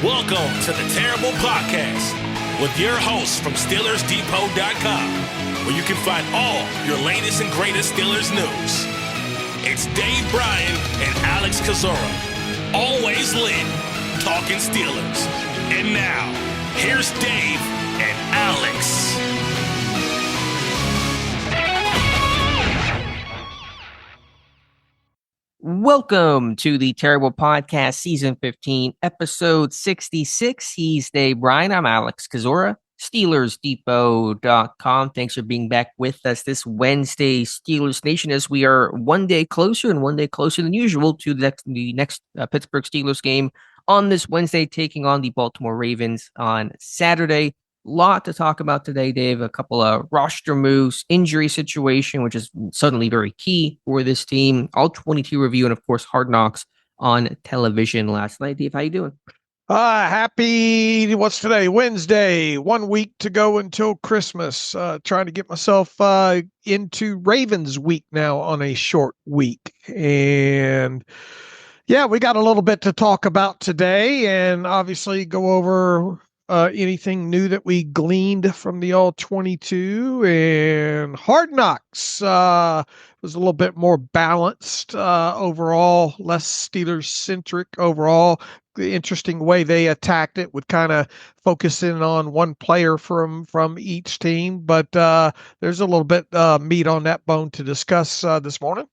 Welcome to the Terrible Podcast with your hosts from SteelersDepot.com, where you can find all your latest and greatest Steelers news. It's Dave Bryan and Alex Kozora, always lit, talking Steelers. And now, here's Dave and Alex. Welcome to the Terrible Podcast, Season 15, Episode 66. He's Dave Bryan. I'm Alex Kozora, SteelersDepot.com. Thanks for being back with us this Wednesday, Steelers Nation, as we are one day closer than usual to the next Pittsburgh Steelers game on this Wednesday, taking on the Baltimore Ravens on Saturday. Lot to talk about today, Dave. A couple of roster moves, injury situation, which is suddenly very key for this team. All-22 review, and of course, Hard Knocks on television last night. Dave, how you doing? Happy, what's today? Wednesday. 1 week to go until Christmas. Trying to get myself into Ravens week now on a short week. And yeah, we got a little bit to talk about today, and obviously go over anything new that we gleaned from the All-22, and Hard Knocks was a little bit more balanced overall, less Steelers-centric overall. The interesting way they attacked it would kind of focus in on one player from each team, but there's a little bit meat on that bone to discuss this morning.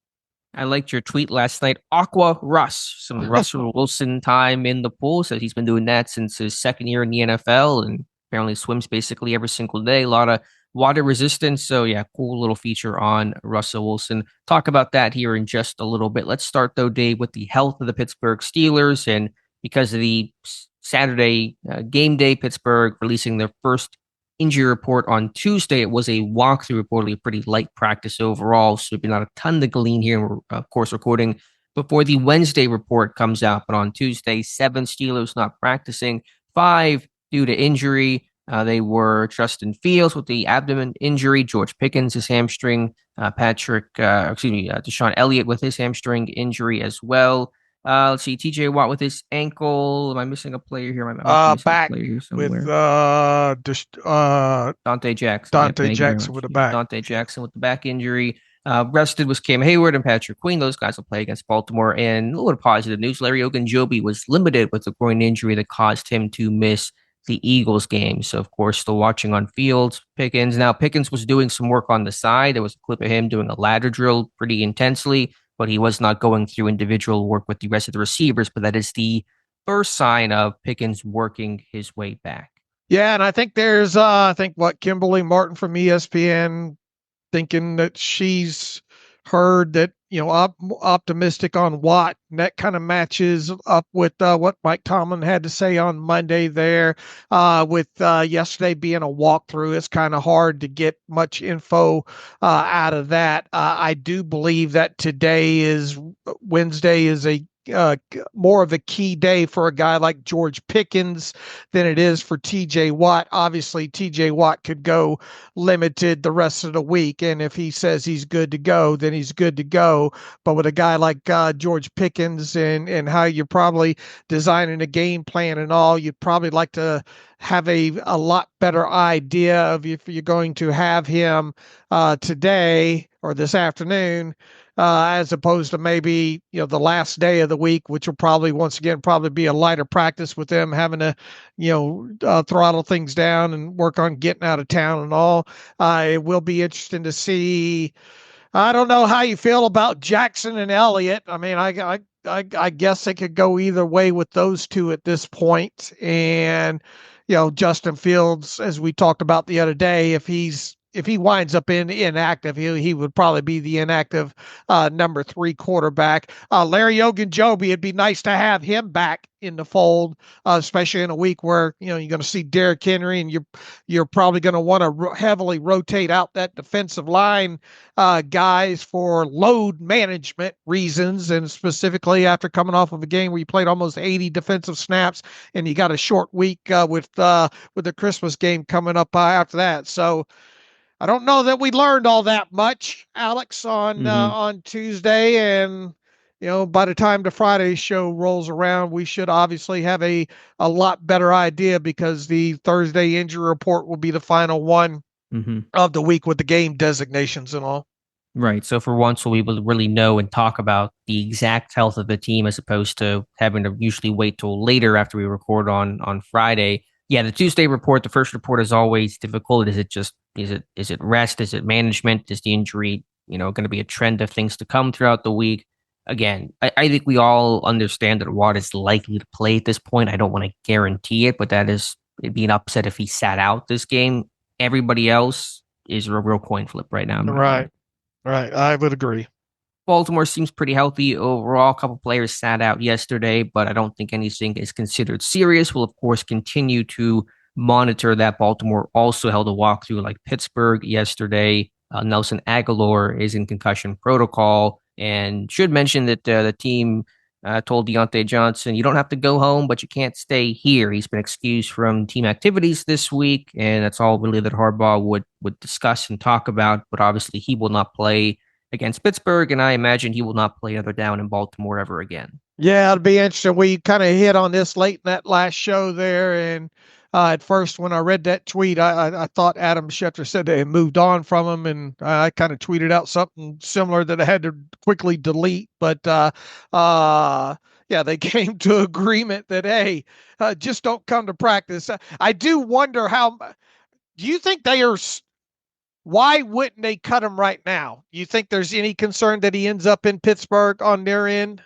I liked your tweet last night. Aqua Russ, some Russell Wilson time in the pool. Says he's been doing that since his second year in the NFL and apparently swims basically every single day. A lot of water resistance. So yeah, cool little feature on Russell Wilson. Talk about that here in just a little bit. Let's start though, Dave, with the health of the Pittsburgh Steelers. And because of the Saturday game day, Pittsburgh releasing their first injury report on Tuesday. It was a walkthrough, reportedly a pretty light practice overall, so not a ton to glean here. We're, of course, recording before the Wednesday report comes out, but on Tuesday, 7 Steelers not practicing, 5 due to injury. They were Justin Fields with the abdomen injury, George Pickens, his hamstring, Deshaun Elliott with his hamstring injury as well. Let's see, TJ Watt with his ankle. Am I missing a player here? Back with Dante Jackson. Dante Jackson with the back. Dante Jackson with the back injury. Rested was Cam Hayward and Patrick Queen. Those guys will play against Baltimore. And a little positive news, Larry Ogunjobi was limited with a groin injury that caused him to miss the Eagles game. So, of course, still watching on field. Pickens. Now, Pickens was doing some work on the side. There was a clip of him doing a ladder drill pretty intensely, but he was not going through individual work with the rest of the receivers. But that is the first sign of Pickens working his way back. Yeah, and I think there's, Kimberly Martin from ESPN thinking that she's heard that, optimistic on Watt, and that kind of matches up with what Mike Tomlin had to say on Monday there. With yesterday being a walkthrough, it's kind of hard to get much info out of that. I do believe that Wednesday is a more of a key day for a guy like George Pickens than it is for TJ Watt. Obviously, TJ Watt could go limited the rest of the week, and if he says he's good to go, then he's good to go. But with a guy like George Pickens and how you're probably designing a game plan and all, you'd probably like to have a lot better idea of if you're going to have him today or this afternoon, as opposed to maybe, the last day of the week, which will probably, once again, be a lighter practice with them having to, throttle things down and work on getting out of town and all. It will be interesting to see. I don't know how you feel about Jackson and Elliott. I mean, I guess they could go either way with those two at this point. And, Justin Fields, as we talked about the other day, if he winds up inactive, he would probably be the inactive number 3 quarterback. Larry Ogunjobi, it'd be nice to have him back in the fold, especially in a week where you're going to see Derrick Henry, and you're probably going to want to heavily rotate out that defensive line guys for load management reasons, and specifically after coming off of a game where you played almost 80 defensive snaps, and you got a short week with the Christmas game coming up after that. So I don't know that we learned all that much, Alex, on Tuesday, and by the time the Friday show rolls around, we should obviously have a lot better idea, because the Thursday injury report will be the final one of the week with the game designations and all. Right. So for once, we will really know and talk about the exact health of the team, as opposed to having to usually wait till later after we record on Friday. Yeah, the Tuesday report, the first report, is always difficult. Is it rest? Is it management? Is the injury, going to be a trend of things to come throughout the week? Again, I think we all understand that Watt is likely to play at this point. I don't want to guarantee it, but it'd be an upset if he sat out this game. Everybody else is a real coin flip right now. Right. Right. I would agree. Baltimore seems pretty healthy overall. A couple players sat out yesterday, but I don't think anything is considered serious. We'll, of course, continue to monitor that. Baltimore also held a walkthrough like Pittsburgh yesterday. Nelson Aguilar is in concussion protocol, and should mention that the team told Deontay Johnson, you don't have to go home, but you can't stay here. He's been excused from team activities this week, and that's all really that Harbaugh would discuss and talk about. But obviously, he will not play against Pittsburgh, and I imagine he will not play another down in Baltimore ever again. Yeah, it'll be interesting. We kind of hit on this late in that last show there, and at first when I read that tweet, I thought Adam Schefter said they had moved on from him, and I kind of tweeted out something similar that I had to quickly delete. But yeah, they came to agreement that, hey, just don't come to practice. I do wonder do you think why wouldn't they cut him right now? You think there's any concern that he ends up in Pittsburgh on their end?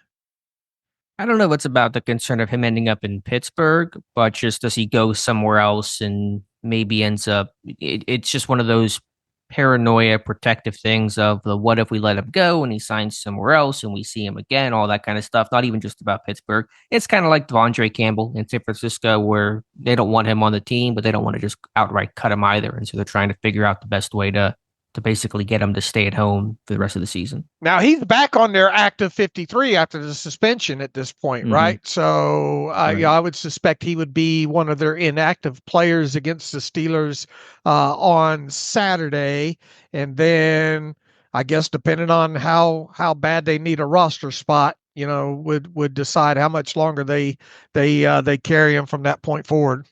I don't know what's about the concern of him ending up in Pittsburgh, but just does he go somewhere else and maybe ends up, it's just one of those paranoia protective things of the what if we let him go and he signs somewhere else and we see him again, all that kind of stuff. Not even just about Pittsburgh. It's kind of like Devondre Campbell in San Francisco, where they don't want him on the team, but they don't want to just outright cut him either. And so they're trying to figure out the best way to basically get him to stay at home for the rest of the season. Now he's back on their active 53 after the suspension at this point, right? So right. I would suspect he would be one of their inactive players against the Steelers on Saturday. And then I guess depending on how bad they need a roster spot, would decide how much longer they carry him from that point forward.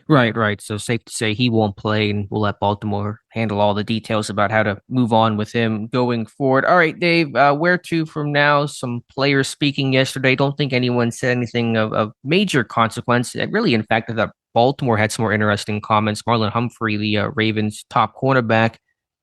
Right. So safe to say he won't play, and we'll let Baltimore handle all the details about how to move on with him going forward. All right, Dave, where to from now? Some players speaking yesterday. Don't think anyone said anything of major consequence. Really, in fact, I thought Baltimore had some more interesting comments. Marlon Humphrey, the Ravens' top cornerback,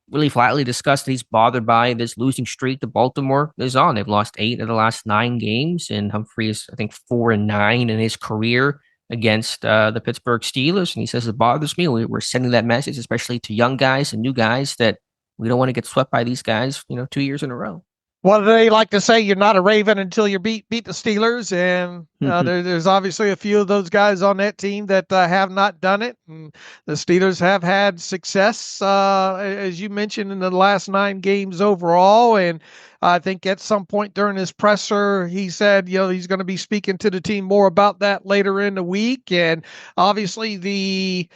really flatly discussed that he's bothered by this losing streak that Baltimore is on. They've lost 8 of the last 9 games, and Humphrey is, I think, 4-9 in his career against the Pittsburgh Steelers. And he says, it bothers me. We're sending that message, especially to young guys and new guys, that we don't want to get swept by these guys, 2 years in a row. Well, they like to say you're not a Raven until you beat the Steelers. And there's obviously a few of those guys on that team that have not done it. And the Steelers have had success, as you mentioned, in the last 9 games overall. And I think at some point during his presser, he said, he's going to be speaking to the team more about that later in the week. And obviously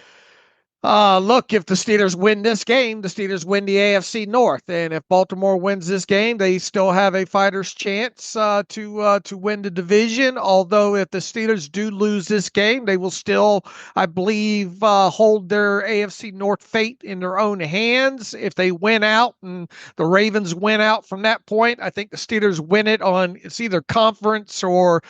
look, if the Steelers win this game, the Steelers win the AFC North. And if Baltimore wins this game, they still have a fighter's chance to win the division. Although if the Steelers do lose this game, they will still, I believe, hold their AFC North fate in their own hands. If they win out and the Ravens win out from that point, I think the Steelers win it on, it's either conference or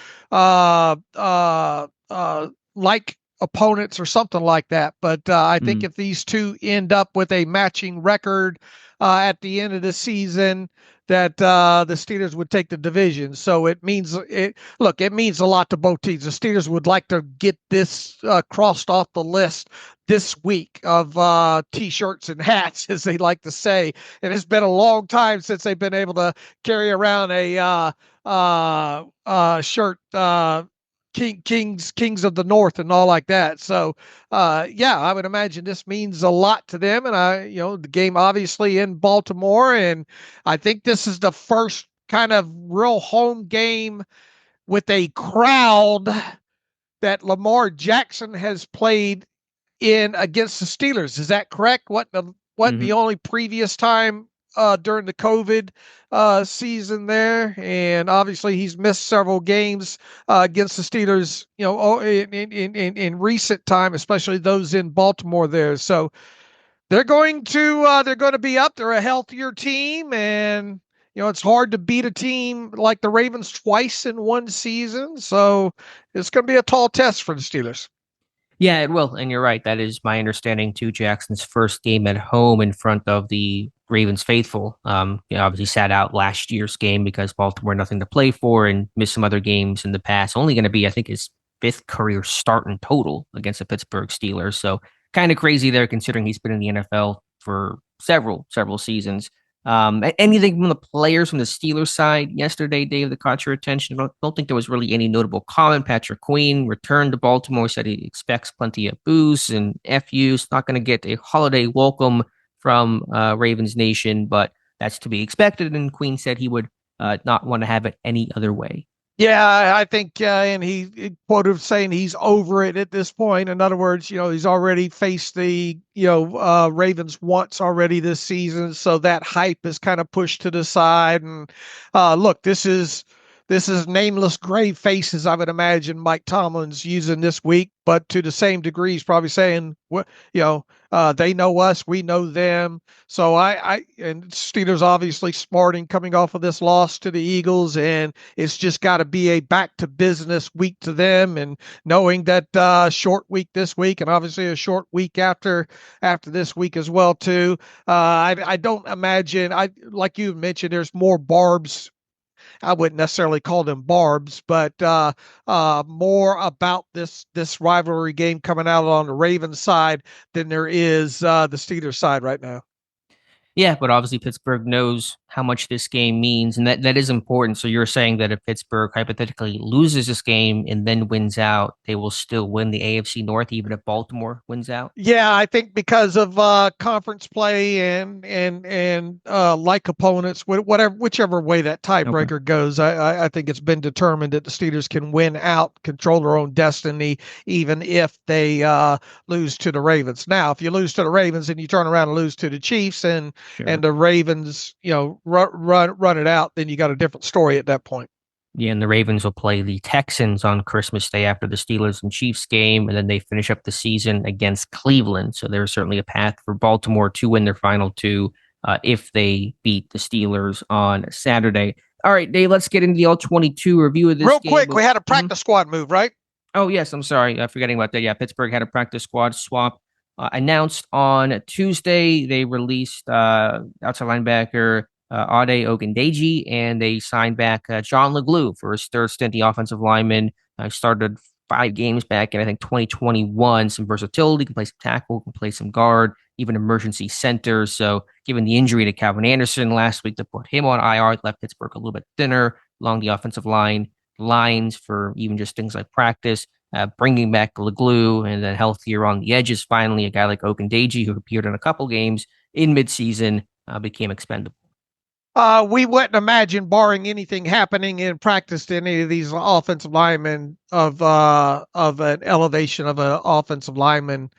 like opponents or something like that. But I think if these two end up with a matching record at the end of the season, that the Steelers would take the division. So it means it means a lot to both teams. The Steelers would like to get this crossed off the list this week of T-shirts and hats, as they like to say. And it's been a long time since they've been able to carry around a shirt, Kings of the North and all like that. So, I would imagine this means a lot to them. And the game obviously in Baltimore, and I think this is the first kind of real home game with a crowd that Lamar Jackson has played in against the Steelers. Is that correct? The only previous time during the COVID season there, and obviously he's missed several games against the Steelers, in recent time, especially those in Baltimore there. So they're going to be up. They're a healthier team, and it's hard to beat a team like the Ravens twice in one season. So it's going to be a tall test for the Steelers. Yeah, it will. And you're right. That is my understanding too. Jackson's first game at home in front of the Ravens faithful. Obviously sat out last year's game because Baltimore nothing to play for and missed some other games in the past. Only going to be, I think, his fifth career start in total against the Pittsburgh Steelers. So kind of crazy there considering he's been in the NFL for several seasons. Anything from the players from the Steelers side yesterday, Dave, that caught your attention? I don't think there was really any notable comment. Patrick Queen returned to Baltimore, said he expects plenty of boos and FUs. Not going to get a holiday welcome from Ravens Nation, but that's to be expected. And Queen said he would not want to have it any other way. Yeah, I think, and he quoted saying he's over it at this point. In other words, he's already faced the, Ravens once already this season. So that hype is kind of pushed to the side. And look, this is nameless grave faces, I would imagine Mike Tomlin's using this week, but to the same degree, he's probably saying, they know us, we know them. So and Steelers obviously smarting coming off of this loss to the Eagles, and it's just got to be a back to business week to them, and knowing that short week this week, and obviously a short week after this week as well too. I don't imagine, like you mentioned, there's more barbs. I wouldn't necessarily call them barbs, but more about this rivalry game coming out on the Ravens side than there is the Steelers side right now. Yeah, but obviously Pittsburgh knows how much this game means, and that is important. So you're saying that if Pittsburgh hypothetically loses this game and then wins out, they will still win the AFC North, even if Baltimore wins out? Yeah, I think because of conference play and like opponents, whichever way that tiebreaker goes, I think it's been determined that the Steelers can win out, control their own destiny, even if they lose to the Ravens. Now, if you lose to the Ravens and you turn around and lose to the Chiefs and the Ravens, run it out, then you got a different story at that point. Yeah, and the Ravens will play the Texans on Christmas Day after the Steelers and Chiefs game, and then they finish up the season against Cleveland. So there's certainly a path for Baltimore to win their final two if they beat the Steelers on Saturday. All right, Dave, let's get into the All-22 review of this Real game. quick, we had a practice squad move, right? Oh, yes, I'm sorry. Forgetting about that. Yeah, Pittsburgh had a practice squad swap announced on Tuesday. They released outside linebacker Ade Ogundeji, and they signed back John LeGlue for his third stint. The offensive lineman started 5 games back in, I think, 2021. Some versatility, can play some tackle, can play some guard, even emergency center. So given the injury to Calvin Anderson last week to put him on IR, it left Pittsburgh a little bit thinner along the offensive lines for even just things like practice. Bringing back LeGlue and then healthier on the edges. Finally, a guy like Ogundeji, who appeared in a couple games in midseason, became expendable. We wouldn't imagine, barring anything happening in practice to any of these offensive linemen, of an elevation of an offensive lineman,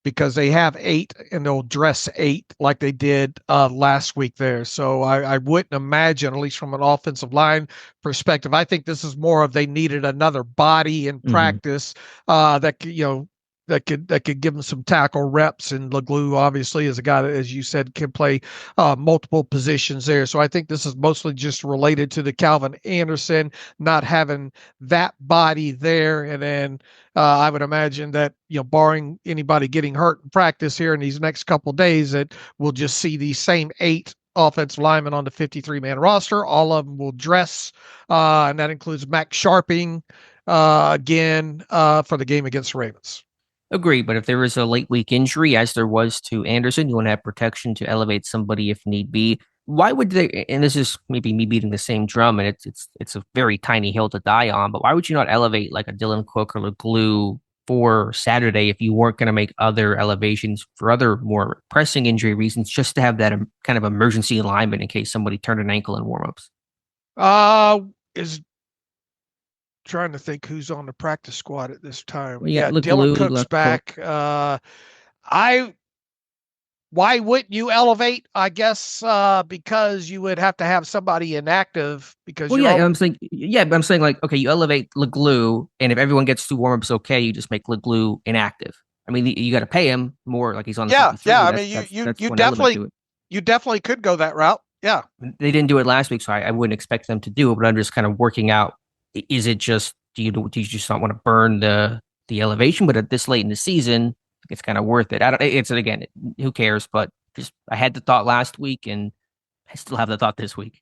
because they have 8 and they'll dress 8 like they did last week there. So I wouldn't imagine, at least from an offensive line perspective. I think this is more of they needed another body in practice that could give them some tackle reps, and LeGlue obviously is a guy that, as you said, can play multiple positions there. So I think this is mostly just related to the Calvin Anderson not having that body there. And then I would imagine that, barring anybody getting hurt in practice here in these next couple of days, that we'll just see these same 8 offensive linemen on the 53-man roster. All of them will dress, and that includes Max Sharping again for the game against the Ravens. Agree, but if there is a late week injury, as there was to Anderson, you want to have protection to elevate somebody if need be. Why would they? And this is maybe me beating the same drum, and it's a very tiny hill to die on. But why would you not elevate like a Dylan Cook or LeGlue for Saturday if you weren't going to make other elevations for other more pressing injury reasons, just to have that kind of emergency alignment in case somebody turned an ankle in warmups? Is trying to think who's on the practice squad at this time. Well, yeah, Dylan Cook's back. why wouldn't you elevate? I guess because you would have to have somebody inactive because Well, you're yeah, but I'm saying like, okay, you elevate Leglue, and if everyone gets 2 warm-ups, okay, you just make Leglue inactive. I mean, you got to pay him more, like he's on the yeah, 53. yeah. I That's mean, that's that's one element to it. you definitely could go that route. Yeah. They didn't do it last week, so I wouldn't expect them to do it. But I'm just kind of working out. Is it just do you just not want to burn the elevation? But at this late in the season, it's kind of worth it. I don't. It's again, who cares? But just I had the thought last week, and I still have the thought this week.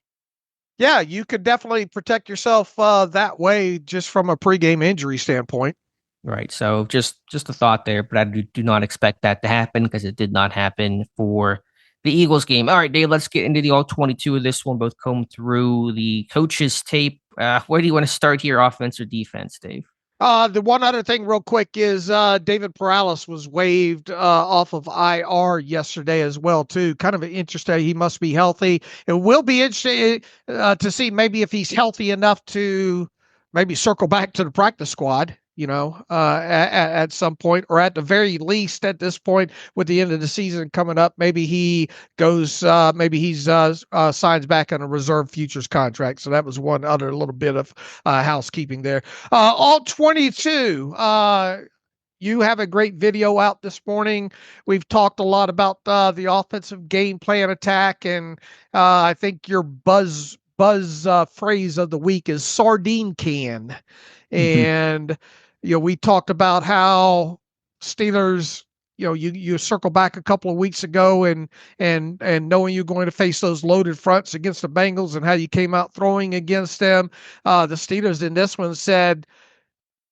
Yeah, you could definitely protect yourself that way just from a pregame injury standpoint. Right. So just a thought there, but I do not expect that to happen because it did not happen for the Eagles game. All right, Dave, let's get into the all-22 of this one. Both comb through the coaches' tape. Where do you want to start here, offense or defense, Dave? The one other thing real quick is David Perales was waived off of IR yesterday as well, too. Kind of interesting. He must be healthy. It will be interesting to see maybe if he's healthy enough to maybe circle back to the practice squad, at some point, or at the very least at this point with the end of the season coming up, maybe he goes, maybe he's signs back on a reserve futures contract. So that was one other little bit of housekeeping there. All-22. You have a great video out this morning. We've talked a lot about the offensive game plan attack, and I think your buzz phrase of the week is sardine can. And we talked about how Steelers, you circle back a couple of weeks ago and knowing you're going to face those loaded fronts against the Bengals and how you came out throwing against them. The Steelers in this one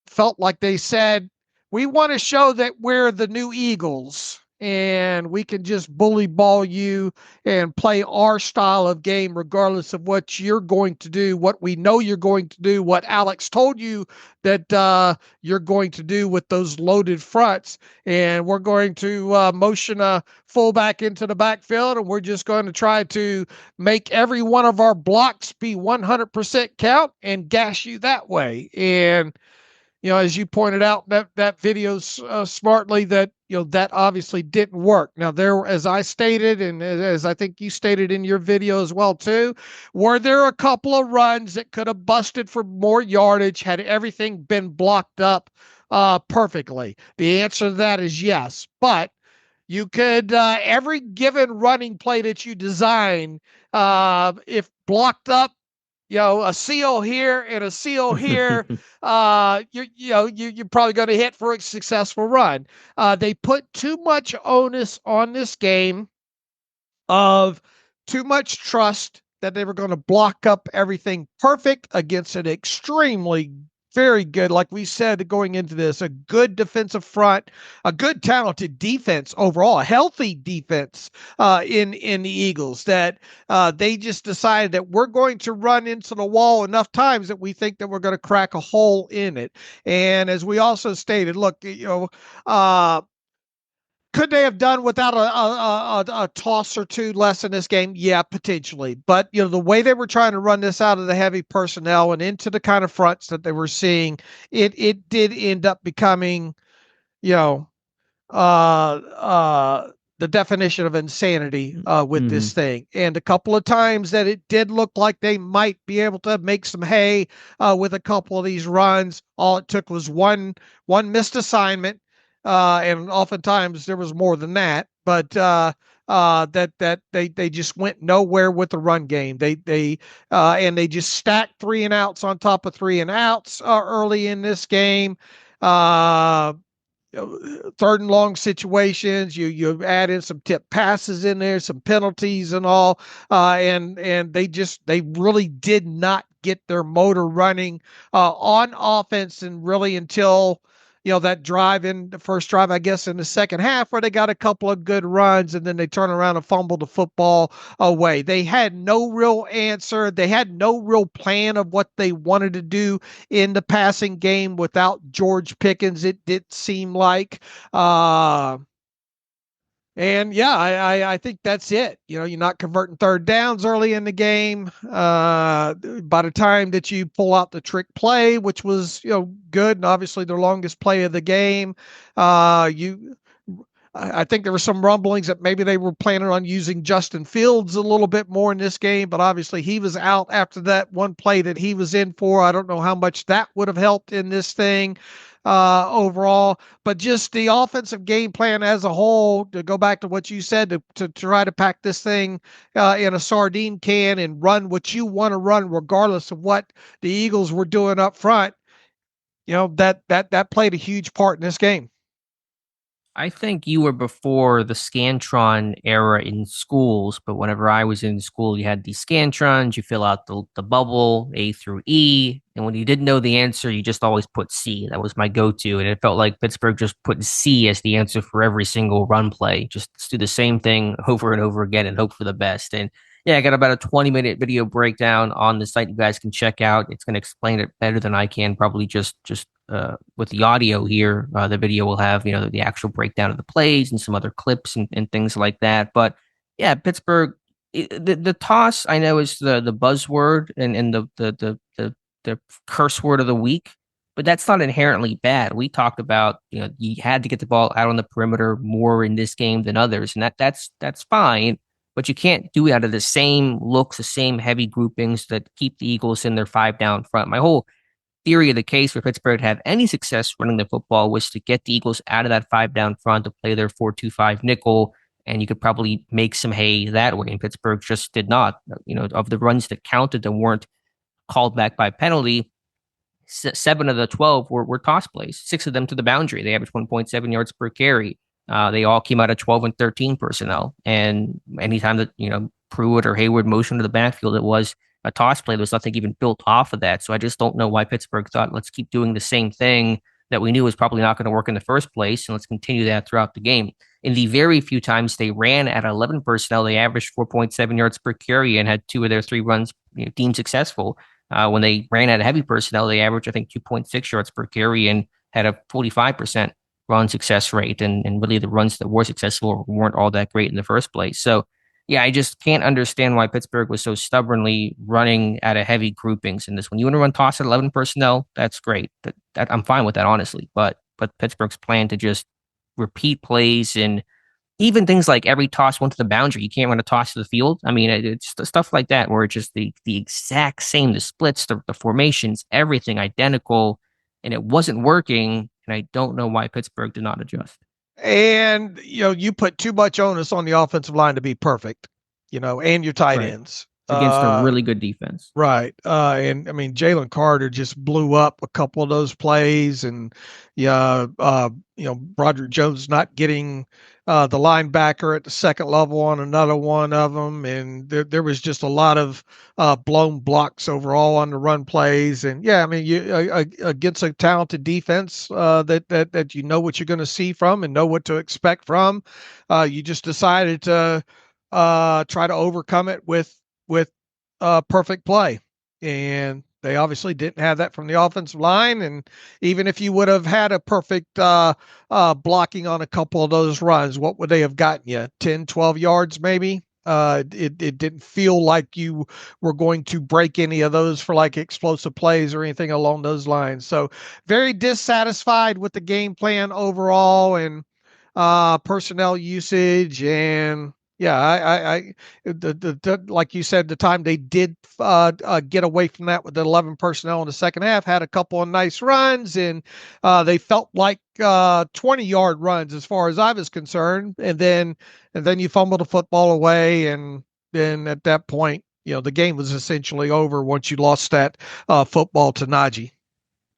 felt like they said, we want to show that we're the new Eagles and we can just bully ball you and play our style of game regardless of what you're going to do, what we know you're going to do, what Alex told you that you're going to do with those loaded fronts. And we're going to motion a fullback into the backfield, and we're just going to try to make every one of our blocks be 100% count and gash you that way. And as you pointed out, that video smartly, that that obviously didn't work. Now, there, as I stated, and as I think you stated in your video as well too, were there a couple of runs that could have busted for more yardage had everything been blocked up perfectly? The answer to that is yes, but you could every given running play that you design, if blocked up, a seal here and a seal here, you're probably going to hit for a successful run. They put too much onus on this game of too much trust that they were going to block up everything perfect against an extremely very good, like we said going into this, a good defensive front, a good talented defense overall, a healthy defense in the Eagles, that they just decided that we're going to run into the wall enough times that we think that we're going to crack a hole in it. And as we also stated, look, could they have done without a toss or two less in this game? Yeah, potentially. But, the way they were trying to run this out of the heavy personnel and into the kind of fronts that they were seeing, it did end up becoming, the definition of insanity with this thing. And a couple of times that it did look like they might be able to make some hay with a couple of these runs. All it took was one missed assignment. And oftentimes there was more than that, but that they just went nowhere with the run game. And they just stacked 3 and outs on top of 3 and outs early in this game. Third and long situations, you add in some tip passes in there, some penalties and all, and they really did not get their motor running on offense, and really until that drive in the first drive, I guess, in the second half, where they got a couple of good runs and then they turn around and fumble the football away. They had no real answer. They had no real plan of what they wanted to do in the passing game without George Pickens, it did seem like. And yeah, I think that's it. You're not converting third downs early in the game. By the time that you pull out the trick play, which was, good, and obviously their longest play of the game, I think there were some rumblings that maybe they were planning on using Justin Fields a little bit more in this game, but obviously he was out after that one play that he was in for. I don't know how much that would have helped in this thing overall, but just the offensive game plan as a whole, to go back to what you said, to try to pack this thing in a sardine can and run what you want to run, regardless of what the Eagles were doing up front. That played a huge part in this game. I think you were before the Scantron era in schools, but whenever I was in school, you had these Scantrons, you fill out the bubble, A through E, and when you didn't know the answer, you just always put C. That was my go-to, and it felt like Pittsburgh just put C as the answer for every single run play. Just do the same thing over and over again and hope for the best. And yeah, I got about a 20-minute video breakdown on the site you guys can check out. It's going to explain it better than I can, probably just with the audio here. The video will have, the actual breakdown of the plays and some other clips and things like that. But yeah, Pittsburgh, the toss I know is the buzzword and the curse word of the week, but that's not inherently bad. We talked about, you had to get the ball out on the perimeter more in this game than others, and that's fine. But you can't do it out of the same looks, the same heavy groupings that keep the Eagles in their 5 down front. My whole theory of the case for Pittsburgh to have any success running the football was to get the Eagles out of that 5 down front to play their 4-2-5 nickel, and you could probably make some hay that way. And Pittsburgh just did not. Of the runs that counted that weren't called back by penalty, 7 of the 12 were toss plays, 6 of them to the boundary. They averaged 1.7 yards per carry. They all came out of 12 and 13 personnel. And anytime that, Pruitt or Hayward motioned to the backfield, it was a toss play. There was nothing even built off of that. So I just don't know why Pittsburgh thought, let's keep doing the same thing that we knew was probably not going to work in the first place, and let's continue that throughout the game. In the very few times they ran at 11 personnel, they averaged 4.7 yards per carry and had 2 of their 3 runs deemed successful. When they ran at heavy personnel, they averaged, I think, 2.6 yards per carry and had a 45% run success rate. And really the runs that were successful weren't all that great in the first place. So yeah, I just can't understand why Pittsburgh was so stubbornly running at a heavy groupings in this. When you want to run toss at 11 personnel, that's great. That I'm fine with that, honestly. But Pittsburgh's plan to just repeat plays and even things like every toss went to the boundary. You can't run a toss to the field. I mean, it's stuff like that where it's just the exact same, the splits, the formations, everything identical, and it wasn't working. And I don't know why Pittsburgh did not adjust. And, you put too much onus on the offensive line to be perfect, and your tight ends. Against a really good defense. Right. And I mean, Jalen Carter just blew up a couple of those plays, and Broderick Jones not getting the linebacker at the second level on another one of them. And there was just a lot of blown blocks overall on the run plays. And yeah, I mean, you against a talented defense that you know what you're going to see from and know what to expect from, you just decided to try to overcome it with perfect play. And they obviously didn't have that from the offensive line. And even if you would have had a perfect blocking on a couple of those runs, what would they have gotten you? 10, 12 yards maybe? It didn't feel like you were going to break any of those for like explosive plays or anything along those lines. So very dissatisfied with the game plan overall and personnel usage. And yeah, like you said, the time they did get away from that with the 11 personnel in the second half, had a couple of nice runs, and they felt like 20-yard runs as far as I was concerned. And then you fumbled the football away, and then at that point, the game was essentially over once you lost that football to Najee.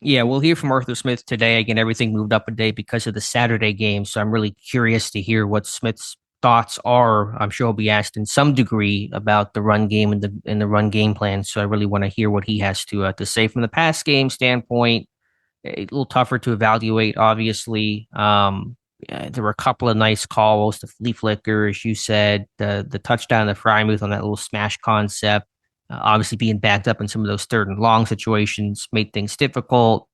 Yeah, we'll hear from Arthur Smith today. Again, everything moved up a day because of the Saturday game, so I'm really curious to hear what Smith's thoughts are. I'm sure he'll be asked in some degree about the run game and the run game plan. So I really want to hear what he has to say from the pass game standpoint. A little tougher to evaluate, obviously. There were a couple of nice calls, the flea flicker, as you said, the touchdown, the Frymouth on that little smash concept. Obviously, being backed up in some of those 3rd and long situations made things difficult.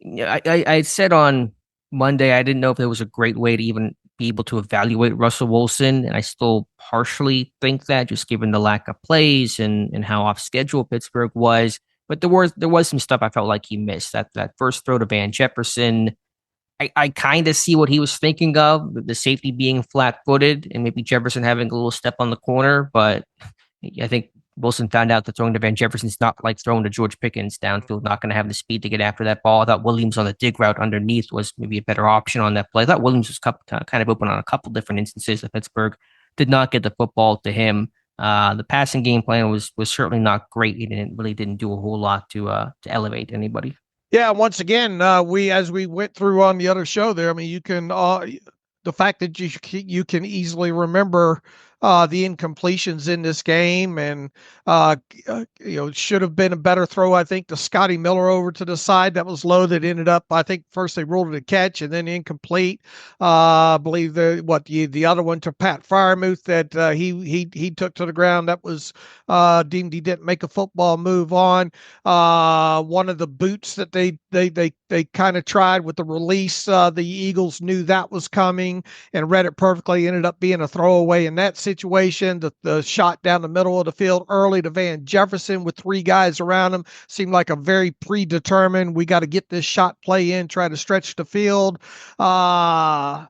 I said on Monday I didn't know if there was a great way to even be able to evaluate Russell Wilson, and I still partially think that, just given the lack of plays and how off schedule Pittsburgh was. But there was some stuff I felt like he missed. That first throw to Van Jefferson, I kind of see what he was thinking of, the safety being flat-footed and maybe Jefferson having a little step on the corner. But I think Wilson found out that throwing to Van Jefferson's not like throwing to George Pickens downfield, not going to have the speed to get after that ball. I thought Williams on the dig route underneath was maybe a better option on that play. I thought Williams was kind of open on a couple different instances that Pittsburgh did not get the football to him. The passing game plan was certainly not great. He really didn't do a whole lot to elevate anybody. Yeah, once again, as we went through on the other show there, I mean, you can the fact that you can easily remember the incompletions in this game, and should have been a better throw, I think, to Scotty Miller over to the side that was low that ended up, I think first they ruled it a catch and then incomplete. I believe the other one to Pat Freiermuth that he took to the ground that was deemed he didn't make a football move on. One of the boots that they kind of tried with the release, the Eagles knew that was coming and read it perfectly. Ended up being a throwaway in that situation. The shot down the middle of the field early to Van Jefferson with three guys around him seemed like a very predetermined, we got to get this shot play in, try to stretch the field. What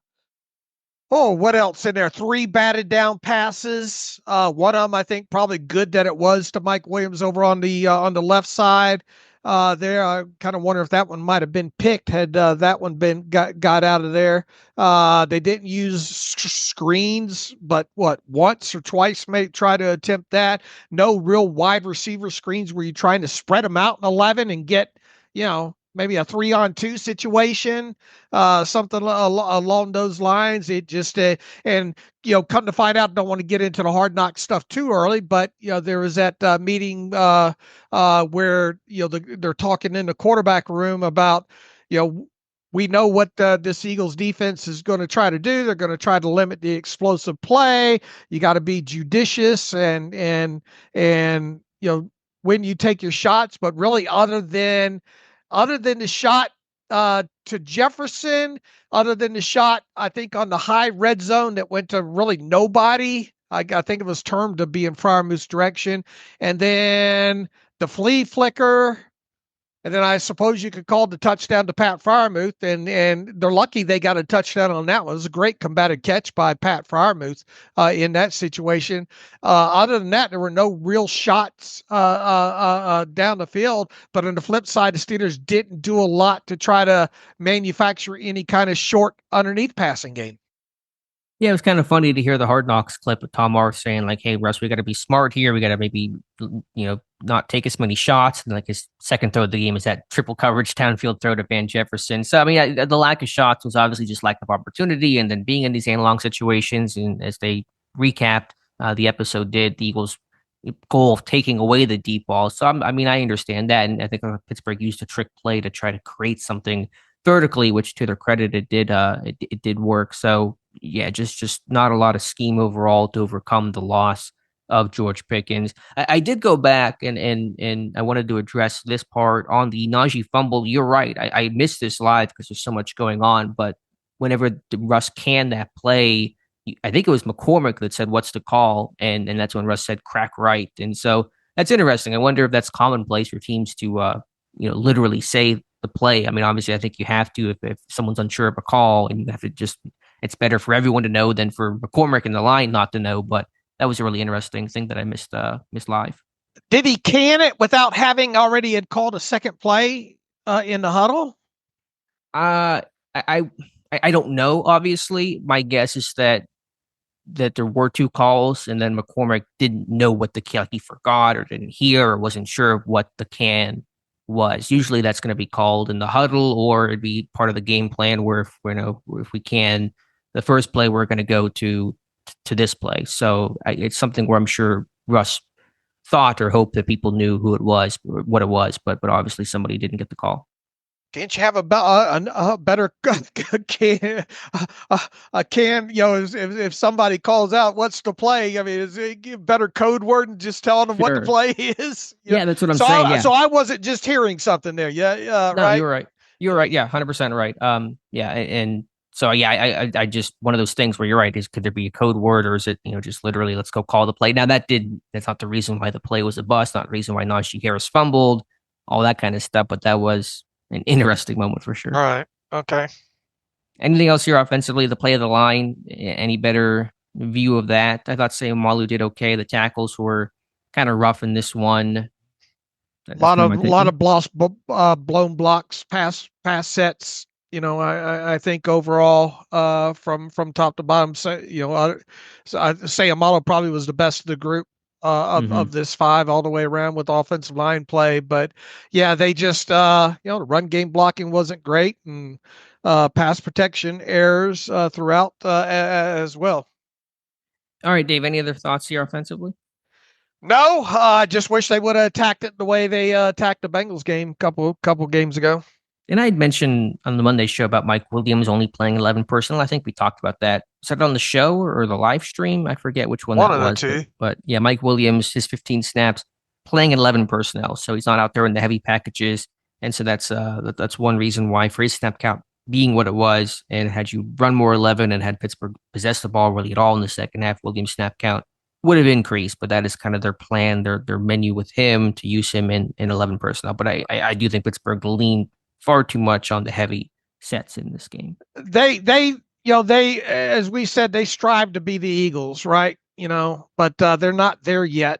else in there? Three batted down passes. One of them, I think, probably good that it was to Mike Williams over on the left side. There, I kind of wonder if that one might have been picked had that one been got out of there. They didn't use screens, but once or twice may try to attempt that. No real wide receiver screens where you're trying to spread them out in 11 and get, maybe a 3-on-2 situation, something along those lines. It just, come to find out, don't want to get into the Hard Knock stuff too early, but, there was that meeting where, they're talking in the quarterback room about, we know what this Eagles defense is going to try to do. They're going to try to limit the explosive play. You got to be judicious and when you take your shots, but really other than the shot to Jefferson, other than the shot, I think, on the high red zone that went to really nobody. I think it was termed to be in Freiermuth's direction. And then the flea flicker. And then I suppose you could call the touchdown to Pat Freiermuth, and they're lucky they got a touchdown on that one. It was a great combated catch by Pat Freiermuth in that situation. Other than that, there were no real shots down the field. But on the flip side, the Steelers didn't do a lot to try to manufacture any kind of short underneath passing game. Yeah, it was kind of funny to hear the Hard Knocks clip of Tom Arth saying, like, hey, Russ, we got to be smart here. We got to maybe, not take as many shots. And like his second throw of the game is that triple coverage downfield throw to Van Jefferson. So, I mean, the lack of shots was obviously just lack of opportunity. And then being in these analog situations, and as they recapped, the episode did, the Eagles' goal of taking away the deep ball. So, I understand that. And I think Pittsburgh used a trick play to try to create something vertically, which to their credit, it did work. So, yeah, just not a lot of scheme overall to overcome the loss of George Pickens. I did go back and I wanted to address this part on the Najee fumble. You're right. I missed this live because there's so much going on. But whenever Russ canned that play, I think it was McCormick that said, "What's the call?" And that's when Russ said, "Crack right." And so that's interesting. I wonder if that's commonplace for teams to literally say the play. I mean, obviously, I think you have to if someone's unsure of a call, and you have to just. It's better for everyone to know than for McCormick in the line not to know. But that was a really interesting thing that I missed live. Did he can it without having already had called a second play in the huddle? I don't know. Obviously, my guess is that there were two calls, and then McCormick didn't know what the can, he forgot or didn't hear or wasn't sure of what the can was. Usually, that's going to be called in the huddle, or it'd be part of the game plan where if we can. The first play, we're going to go to this play. So it's something where I'm sure Russ thought or hoped that people knew who it was, what it was, but obviously somebody didn't get the call. Can't you have a better can? If somebody calls out, "What's the play?" I mean, is it a better code word than just telling them what the play is? Yeah, that's what I'm saying. So I wasn't just hearing something there. Yeah, no, right. You're right. You're right. Yeah, 100% right. And so yeah, I just one of those things where you're right. Could there be a code word, or is it just literally let's go call the play? Now that's not the reason why the play was a bust, not the reason why Najee Harris fumbled, all that kind of stuff. But that was an interesting moment for sure. All right. Okay. Anything else here offensively? The play of the line, any better view of that? I thought Sayamalu did okay. The tackles were kind of rough in this one. A lot of blown blocks, pass sets. I think overall, from top to bottom, Sayamalu probably was the best of the group of this five all the way around with offensive line play. But yeah, they just the run game blocking wasn't great, and pass protection errors throughout as well. All right, Dave. Any other thoughts here offensively? No, I just wish they would have attacked it the way they attacked the Bengals game couple games ago. And I had mentioned on the Monday show about Mike Williams only playing 11 personnel. I think we talked about that. Was that on the show or the live stream? I forget which one that was. One of the two. But yeah, Mike Williams, his 15 snaps, playing 11 personnel. So he's not out there in the heavy packages. And so that's one reason why for his snap count being what it was, and had you run more 11 and had Pittsburgh possess the ball really at all in the second half, Williams' snap count would have increased, but that is kind of their plan, their menu with him to use him in 11 personnel. But I do think Pittsburgh leaned far too much on the heavy sets in this game. They as we said, they strive to be the Eagles, right? But they're not there yet.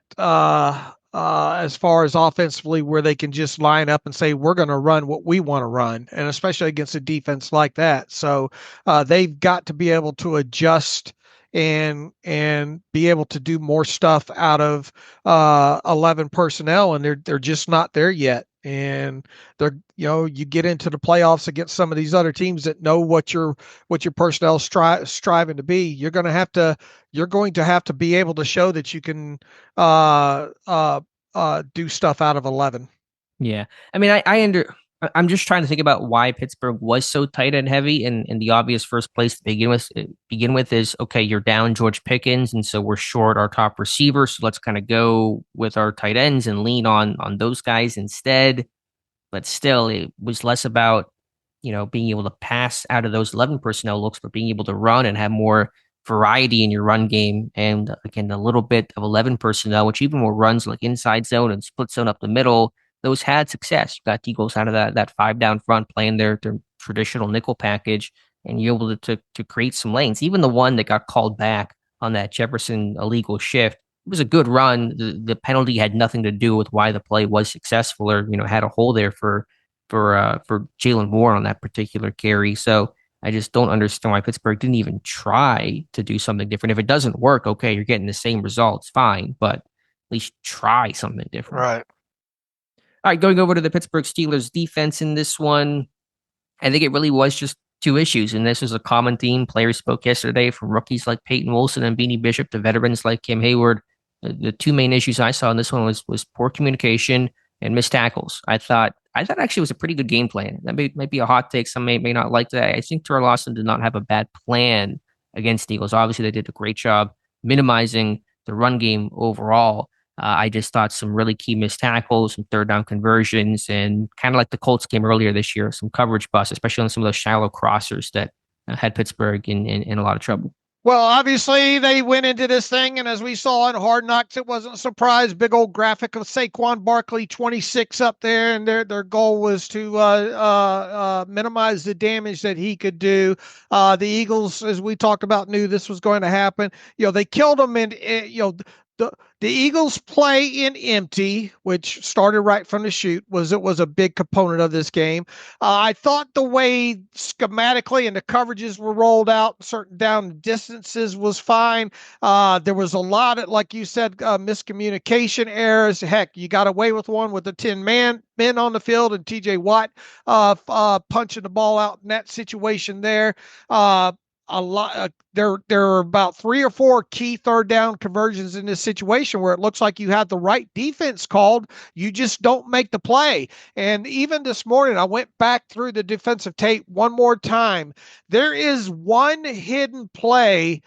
As far as offensively, where they can just line up and say, we're going to run what we want to run, and especially against a defense like that. So they've got to be able to adjust and be able to do more stuff out of 11 personnel, and they're just not there yet. And they're you get into the playoffs against some of these other teams that know what your personnel striving to be. You're going to have to be able to show that you can do stuff out of 11. Yeah, I mean, I'm just trying to think about why Pittsburgh was so tight and heavy, and the obvious first place to begin with is, okay, you're down George Pickens, and so we're short our top receiver, so let's kind of go with our tight ends and lean on those guys instead. But still, it was less about being able to pass out of those 11 personnel looks, but being able to run and have more variety in your run game, and again a little bit of 11 personnel, which even more runs like inside zone and split zone up the middle. Those had success. You got Eagles out of that five down front playing their traditional nickel package, and you're able to create some lanes. Even the one that got called back on that Jefferson illegal shift, it was a good run. The penalty had nothing to do with why the play was successful, or had a hole there for Jalen Warren on that particular carry. So I just don't understand why Pittsburgh didn't even try to do something different. If it doesn't work, okay, you're getting the same results, fine, but at least try something different. Right. All right, going over to the Pittsburgh Steelers defense in this one, I think it really was just two issues, and this was a common theme. Players spoke yesterday, from rookies like Peyton Wilson and Beanie Bishop to veterans like Kim Hayward. The two main issues I saw in this one was poor communication and missed tackles. I thought actually it was a pretty good game plan. That might be a hot take. Some may not like that. I think Terrell Lawson did not have a bad plan against the Eagles. Obviously, they did a great job minimizing the run game overall. I just thought some really key missed tackles, some third down conversions, and kind of like the Colts game earlier this year, some coverage busts, especially on some of those shallow crossers that had Pittsburgh in a lot of trouble. Well, obviously, they went into this thing, and as we saw in Hard Knocks, it wasn't a surprise. Big old graphic of Saquon Barkley, 26 up there, and their goal was to minimize the damage that he could do. The Eagles, as we talked about, knew this was going to happen. They killed him, and the Eagles play in empty, which started right from the shoot, was a big component of this game. I thought the way schematically and the coverages were rolled out, certain down distances was fine. There was a lot of, like you said, miscommunication errors. Heck, you got away with one with the 10 men on the field, and TJ Watt punching the ball out in that situation there. There are about 3 or 4 key third down conversions in this situation where it looks like you had the right defense called, you just don't make the play. And even this morning, I went back through the defensive tape one more time. There is one hidden play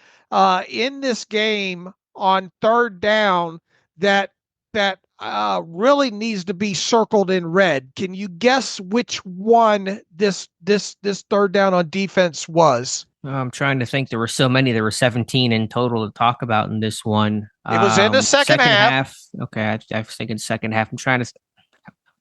in this game on third down that really needs to be circled in red. Can you guess which one this third down on defense was? I'm trying to think. There were so many. There were 17 in total to talk about in this one. It was in the second half. Okay, I was thinking second half.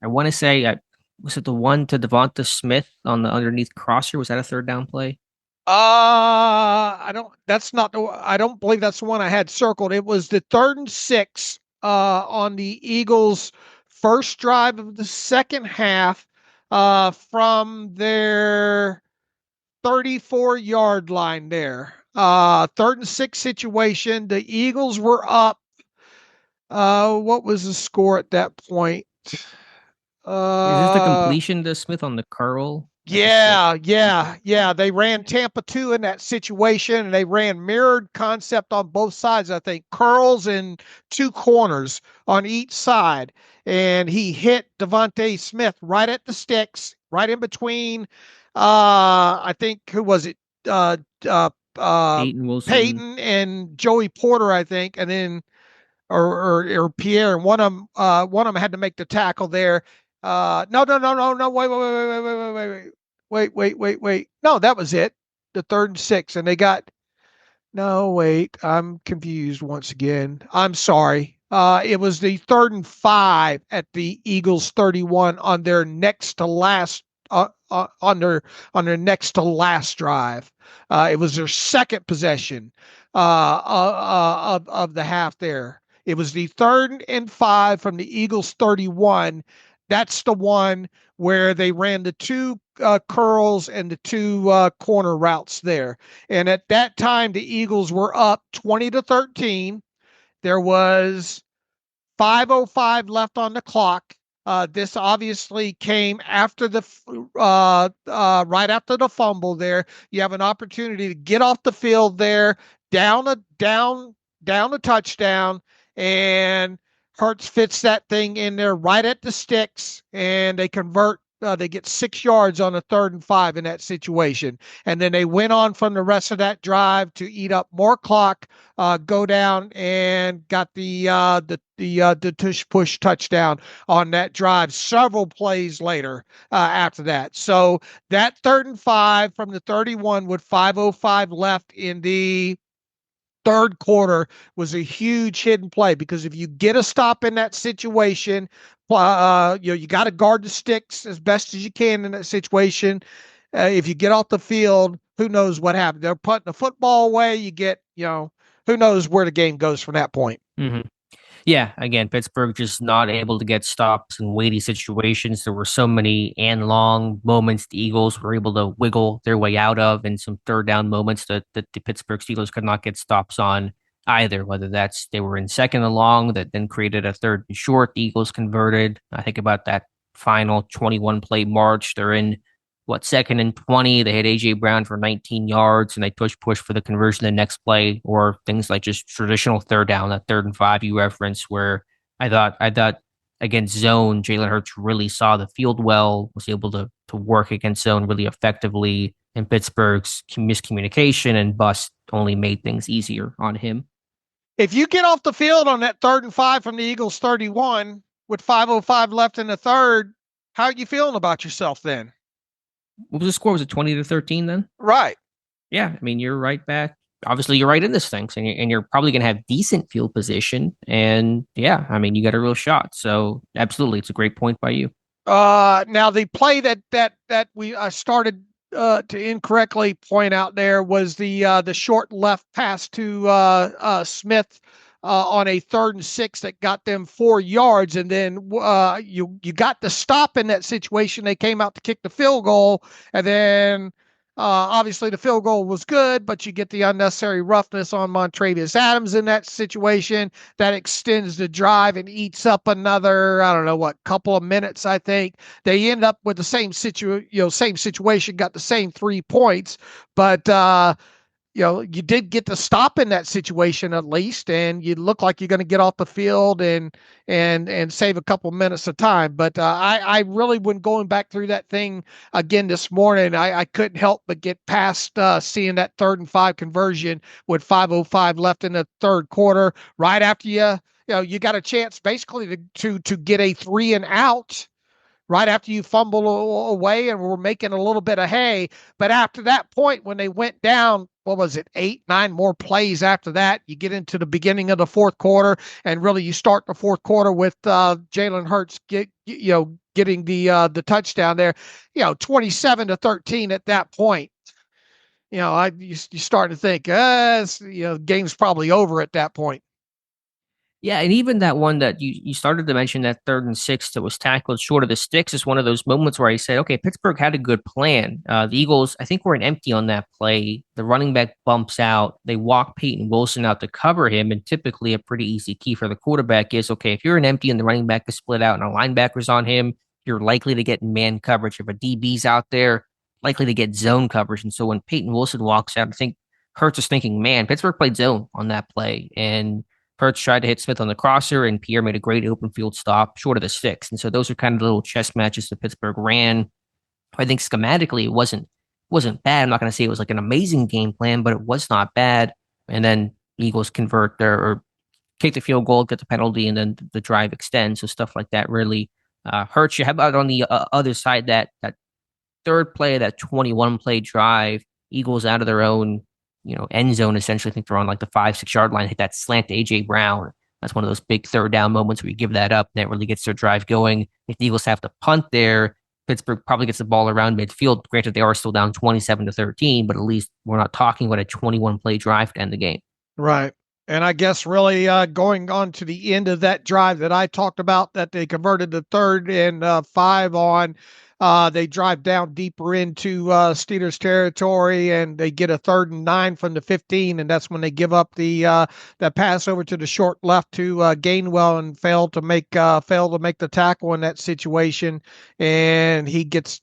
I want to say, was it the one to Devonta Smith on the underneath crosser? Was that a third down play? I don't believe that's the one I had circled. It was the 3rd and 6 on the Eagles' first drive of the second half from their 34-yard line there. 3rd and 6 situation. The Eagles were up. What was the score at that point? Is this the completion to Smith on the curl? Yeah. They ran Tampa 2 in that situation, and they ran mirrored concept on both sides, I think. Curls and 2 corners on each side. And he hit Devontae Smith right at the sticks, right in between, I think, who was it? Peyton Wilson. Peyton and Joey Porter, I think, and then or Pierre, and one of them had to make the tackle there. No. Wait. No, that was it. The 3rd and 6, and they got. No, wait. I'm confused once again. I'm sorry. It was the 3rd and 5 at the Eagles 31 on their next to last on their next to last drive. It was their second possession of the half there. It was the 3rd and 5 from the Eagles 31. That's the one where they ran the 2 curls and the 2 corner routes there. And at that time, the Eagles were up 20-13. There was 5:05 left on the clock. This obviously came after the right after the fumble there. You have an opportunity to get off the field there, down a touchdown, and Hurts fits that thing in there right at the sticks, and they convert. They get 6 yards on a 3rd and 5 in that situation, and then they went on from the rest of that drive to eat up more clock, go down and got the tush push touchdown on that drive. Several plays later after that, so that 3rd and 5 from the 31 with 5:05 left in the 3rd quarter was a huge hidden play, because if you get a stop in that situation, you got to guard the sticks as best as you can in that situation. If you get off the field, who knows what happened? They're putting the football away. You get, who knows where the game goes from that point. Mm-hmm. Yeah, again, Pittsburgh just not able to get stops in weighty situations. There were so many and long moments the Eagles were able to wiggle their way out of, and some 3rd down moments that the Pittsburgh Steelers could not get stops on either, whether that's they were in 2nd and long that then created a 3rd and short. The Eagles converted. I think about that final 21-play march. They're in 2nd and 20. They had A.J. Brown for 19 yards, and they push for the conversion the next play, or things like just traditional 3rd down, that 3rd and 5 you reference, where I thought against zone, Jalen Hurts really saw the field well, was able to work against zone really effectively, and Pittsburgh's miscommunication and bust only made things easier on him. If you get off the field on that 3rd and 5 from the Eagles 31 with 5:05 left in the 3rd, how are you feeling about yourself then? What was the score? Was it 20-13 then? Right. Yeah, I mean, you're right back. Obviously, you're right in this thing, and you're probably going to have decent field position. And yeah, I mean, you got a real shot. So absolutely, it's a great point by you. Now the play that we started to incorrectly point out there was the short left pass to Smith on a 3rd and 6 that got them 4 yards, and then you got the stop in that situation. They came out to kick the field goal, and then obviously the field goal was good, but you get the unnecessary roughness on Montravius Adams in that situation that extends the drive and eats up another, I don't know couple of minutes. I think they end up with the same situation, got the same 3 points, but you did get to stop in that situation at least, and you look like you're going to get off the field and save a couple minutes of time. But I really, when going back through that thing again this morning, I couldn't help but get past seeing that 3rd and 5 conversion with 5:05 left in the 3rd quarter, right after you got a chance basically to get a 3 and out. Right after you fumble away and we're making a little bit of hay. But after that point, when they went down, 8, 9 more plays after that, you get into the beginning of the 4th quarter, and really you start the 4th quarter with Jalen Hurts getting the touchdown there, 27-13 at that point. you start to think, game's probably over at that point. Yeah, and even that one that you started to mention, that 3rd and 6 that was tackled short of the sticks, is one of those moments where I say, okay, Pittsburgh had a good plan. The Eagles, I think, were an empty on that play. The running back bumps out. They walk Peyton Wilson out to cover him, and typically a pretty easy key for the quarterback is, okay, if you're an empty and the running back is split out and a linebacker's on him, you're likely to get man coverage. If a DB's out there, likely to get zone coverage. And so when Peyton Wilson walks out, I think Hurts is thinking, man, Pittsburgh played zone on that play, and Hurts tried to hit Smith on the crosser, and Pierre made a great open field stop short of the sticks. And so those are kind of the little chess matches that Pittsburgh ran. I think schematically it wasn't bad. I'm not going to say it was like an amazing game plan, but it was not bad. And then Eagles convert or kick the field goal, get the penalty, and then the drive extends. So stuff like that really hurts you. How about on the other side, that third play, that 21 play drive, Eagles out of their own end zone, essentially. I think they're on like the 5-6 yard line, hit that slant to AJ Brown. That's one of those big third down moments where you give that up, and that really gets their drive going. If the Eagles have to punt there, Pittsburgh probably gets the ball around midfield. Granted, they are still down 27-13, but at least we're not talking about a 21 play drive to end the game. Right. And I guess really going on to the end of that drive that I talked about, that they converted the 3rd and 5 on, they drive down deeper into Steelers territory, and they get a 3rd and 9 from the 15, and that's when they give up that pass over to the short left to Gainwell, and fail to make the tackle in that situation. And he gets,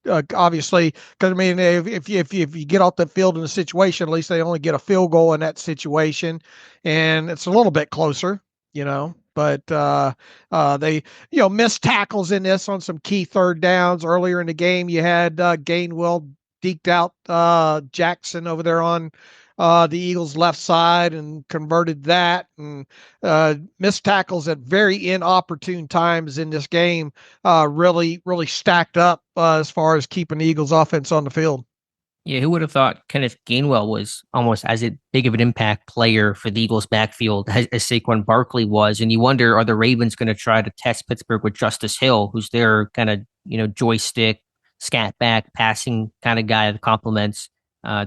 obviously, because I mean, if you get off the field in a situation, at least they only get a field goal in that situation, and it's a little bit closer, But they, missed tackles in this on some key 3rd downs. Earlier in the game, you had Gainwell deked out Jackson over there on the Eagles' left side and converted that. And missed tackles at very inopportune times in this game really stacked up as far as keeping the Eagles' offense on the field. Yeah, who would have thought Kenneth Gainwell was almost as big of an impact player for the Eagles' backfield as Saquon Barkley was? And you wonder, are the Ravens going to try to test Pittsburgh with Justice Hill, who's their kind of, joystick, scat back, passing kind of guy that complements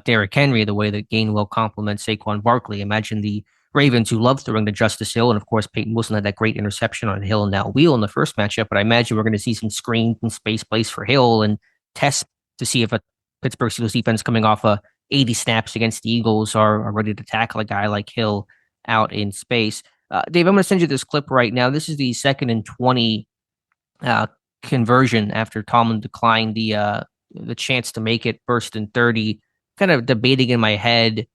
Derrick Henry the way that Gainwell complements Saquon Barkley? Imagine the Ravens, who love throwing to Justice Hill, and of course Peyton Wilson had that great interception on Hill and now Wheel in the first matchup, but I imagine we're going to see some screens and space plays for Hill and test to see if a Pittsburgh Steelers defense, coming off 80 snaps against the Eagles, are ready to tackle a guy like Hill out in space. Dave, I'm going to send you this clip right now. This is the 2nd and 20 conversion after Tomlin declined the chance to make it 1st and 30. Kind of debating in my head,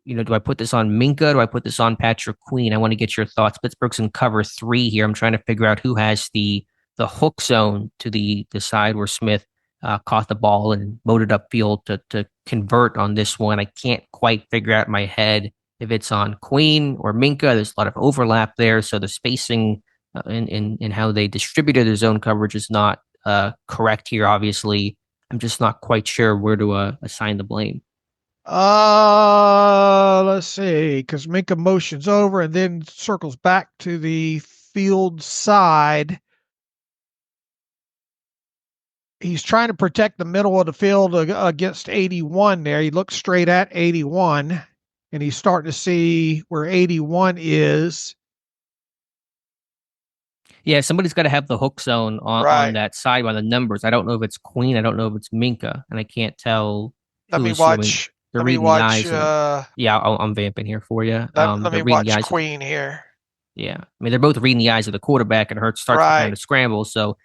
do I put this on Minka? Do I put this on Patrick Queen? I want to get your thoughts. Pittsburgh's in cover 3 here. I'm trying to figure out who has the hook zone to the side where Smith caught the ball and motored upfield to convert on this one. I can't quite figure out in my head if it's on Queen or Minka. There's a lot of overlap there, so the spacing in how they distributed their zone coverage is not correct here. Obviously, I'm just not quite sure where to assign the blame. Let's see, because Minka motions over and then circles back to the field side. He's trying to protect the middle of the field against 81 there. He looks straight at 81, and he's starting to see where 81 is. Yeah, somebody's got to have the hook zone on that side by the numbers. I don't know if it's Queen. I don't know if it's Minka, and I can't tell. Let me watch. I'm vamping here for you. Let me watch Queen here. Yeah, I mean, they're both reading the eyes of the quarterback, and Hurts starts to kind of scramble. So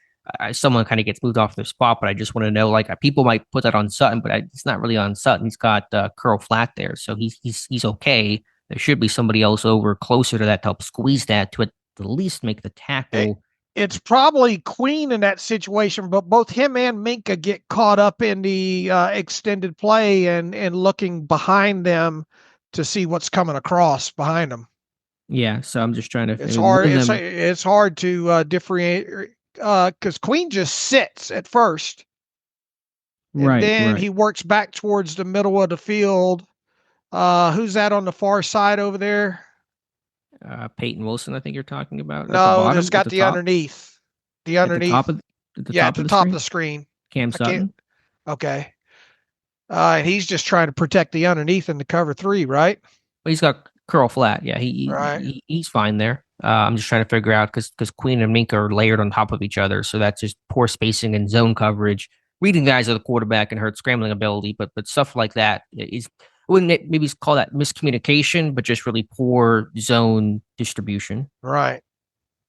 someone kind of gets moved off their spot, but I just want to know, like, people might put that on Sutton, but it's not really on Sutton. He's got curl flat there, so he's okay. There should be somebody else over closer to that to help squeeze that to at the least make the tackle. It's probably Queen in that situation, but both him and Minka get caught up in the extended play and looking behind them to see what's coming across behind them. Yeah, so I'm just trying to. It's hard to differentiate because Queen just sits at first, and then he works back towards the middle of the field. Who's that on the far side over there? Peyton Wilson, I think you're talking about. No, it's got the underneath. The underneath. At the top of the screen. Cam Sutton. Okay. He's just trying to protect the underneath in the cover 3, right? But he's got curl flat. Yeah, Right. he's fine there. I'm just trying to figure out because Queen and Minka are layered on top of each other, so that's just poor spacing and zone coverage. Reading guys of the quarterback and hurt scrambling ability, but stuff like that is wouldn't it maybe call that miscommunication, but just really poor zone distribution. Right.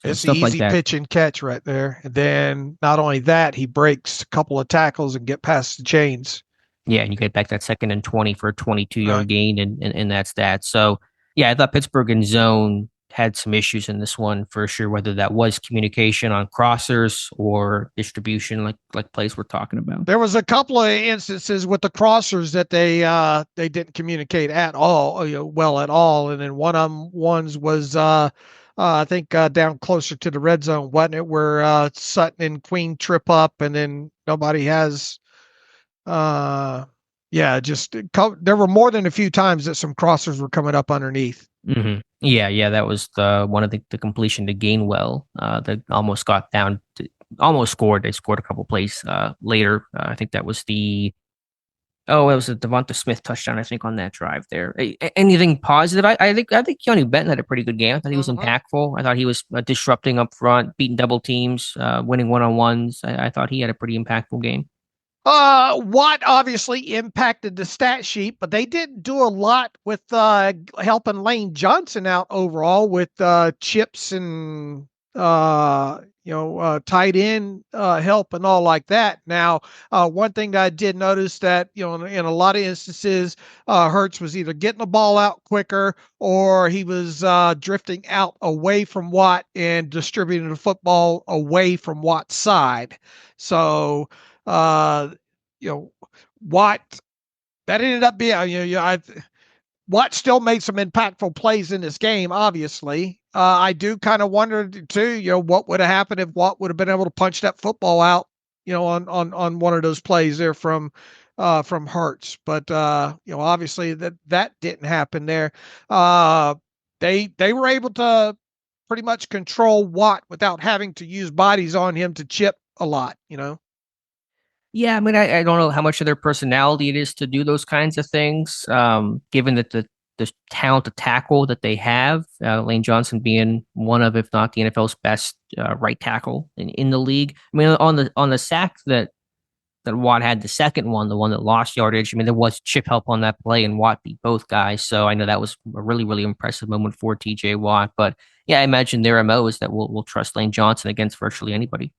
So It's the stuff like easy that. pitch and catch right there. And then not only that, he breaks a couple of tackles and get past the chains. Yeah, and you get back that 2nd and 20 for a 22-yard Right. gain, and that's that. So, yeah, I thought Pittsburgh in zone had some issues in this one for sure, whether that was communication on crossers or distribution, like plays we're talking about. There was a couple of instances with the crossers that they didn't communicate at all, well at all. And then one of them ones was I think down closer to the red zone, wasn't it? Where Sutton and Queen trip up, and then nobody has. Yeah, there were more than a few times that some crossers were coming up underneath. Yeah, that was the one of the completion to Gainwell that almost got down to almost scored. They scored a couple plays later. I think that was it was a Devonta Smith touchdown, I think, on that drive there. Anything positive? I think Keanu Benton had a pretty good game. I thought he was impactful. I thought he was disrupting up front, beating double teams, winning one-on-ones. I thought he had a pretty impactful game. Watt obviously impacted the stat sheet, but they didn't do a lot with helping Lane Johnson out overall with chips and tight end help and all like that. Now, one thing that I did notice that in a lot of instances, Hurts was either getting the ball out quicker or he was drifting out away from Watt and distributing the football away from Watt's side. So Watt that ended up being Watt still made some impactful plays in this game. Obviously, I do kind of wonder too. What would have happened if Watt would have been able to punch that football out? On one of those plays there from Hurts. But obviously that didn't happen there. They were able to pretty much control Watt without having to use bodies on him to chip a lot. Yeah, I mean, I don't know how much of their personality it is to do those kinds of things, given that the talent to tackle that they have, Lane Johnson being one of, if not the NFL's best right tackle in the league. I mean, on the sack that Watt had, the second one, the one that lost yardage, I mean, there was chip help on that play, and Watt beat both guys. So I know that was a really, really impressive moment for TJ Watt. But yeah, I imagine their MO is that we'll trust Lane Johnson against virtually anybody.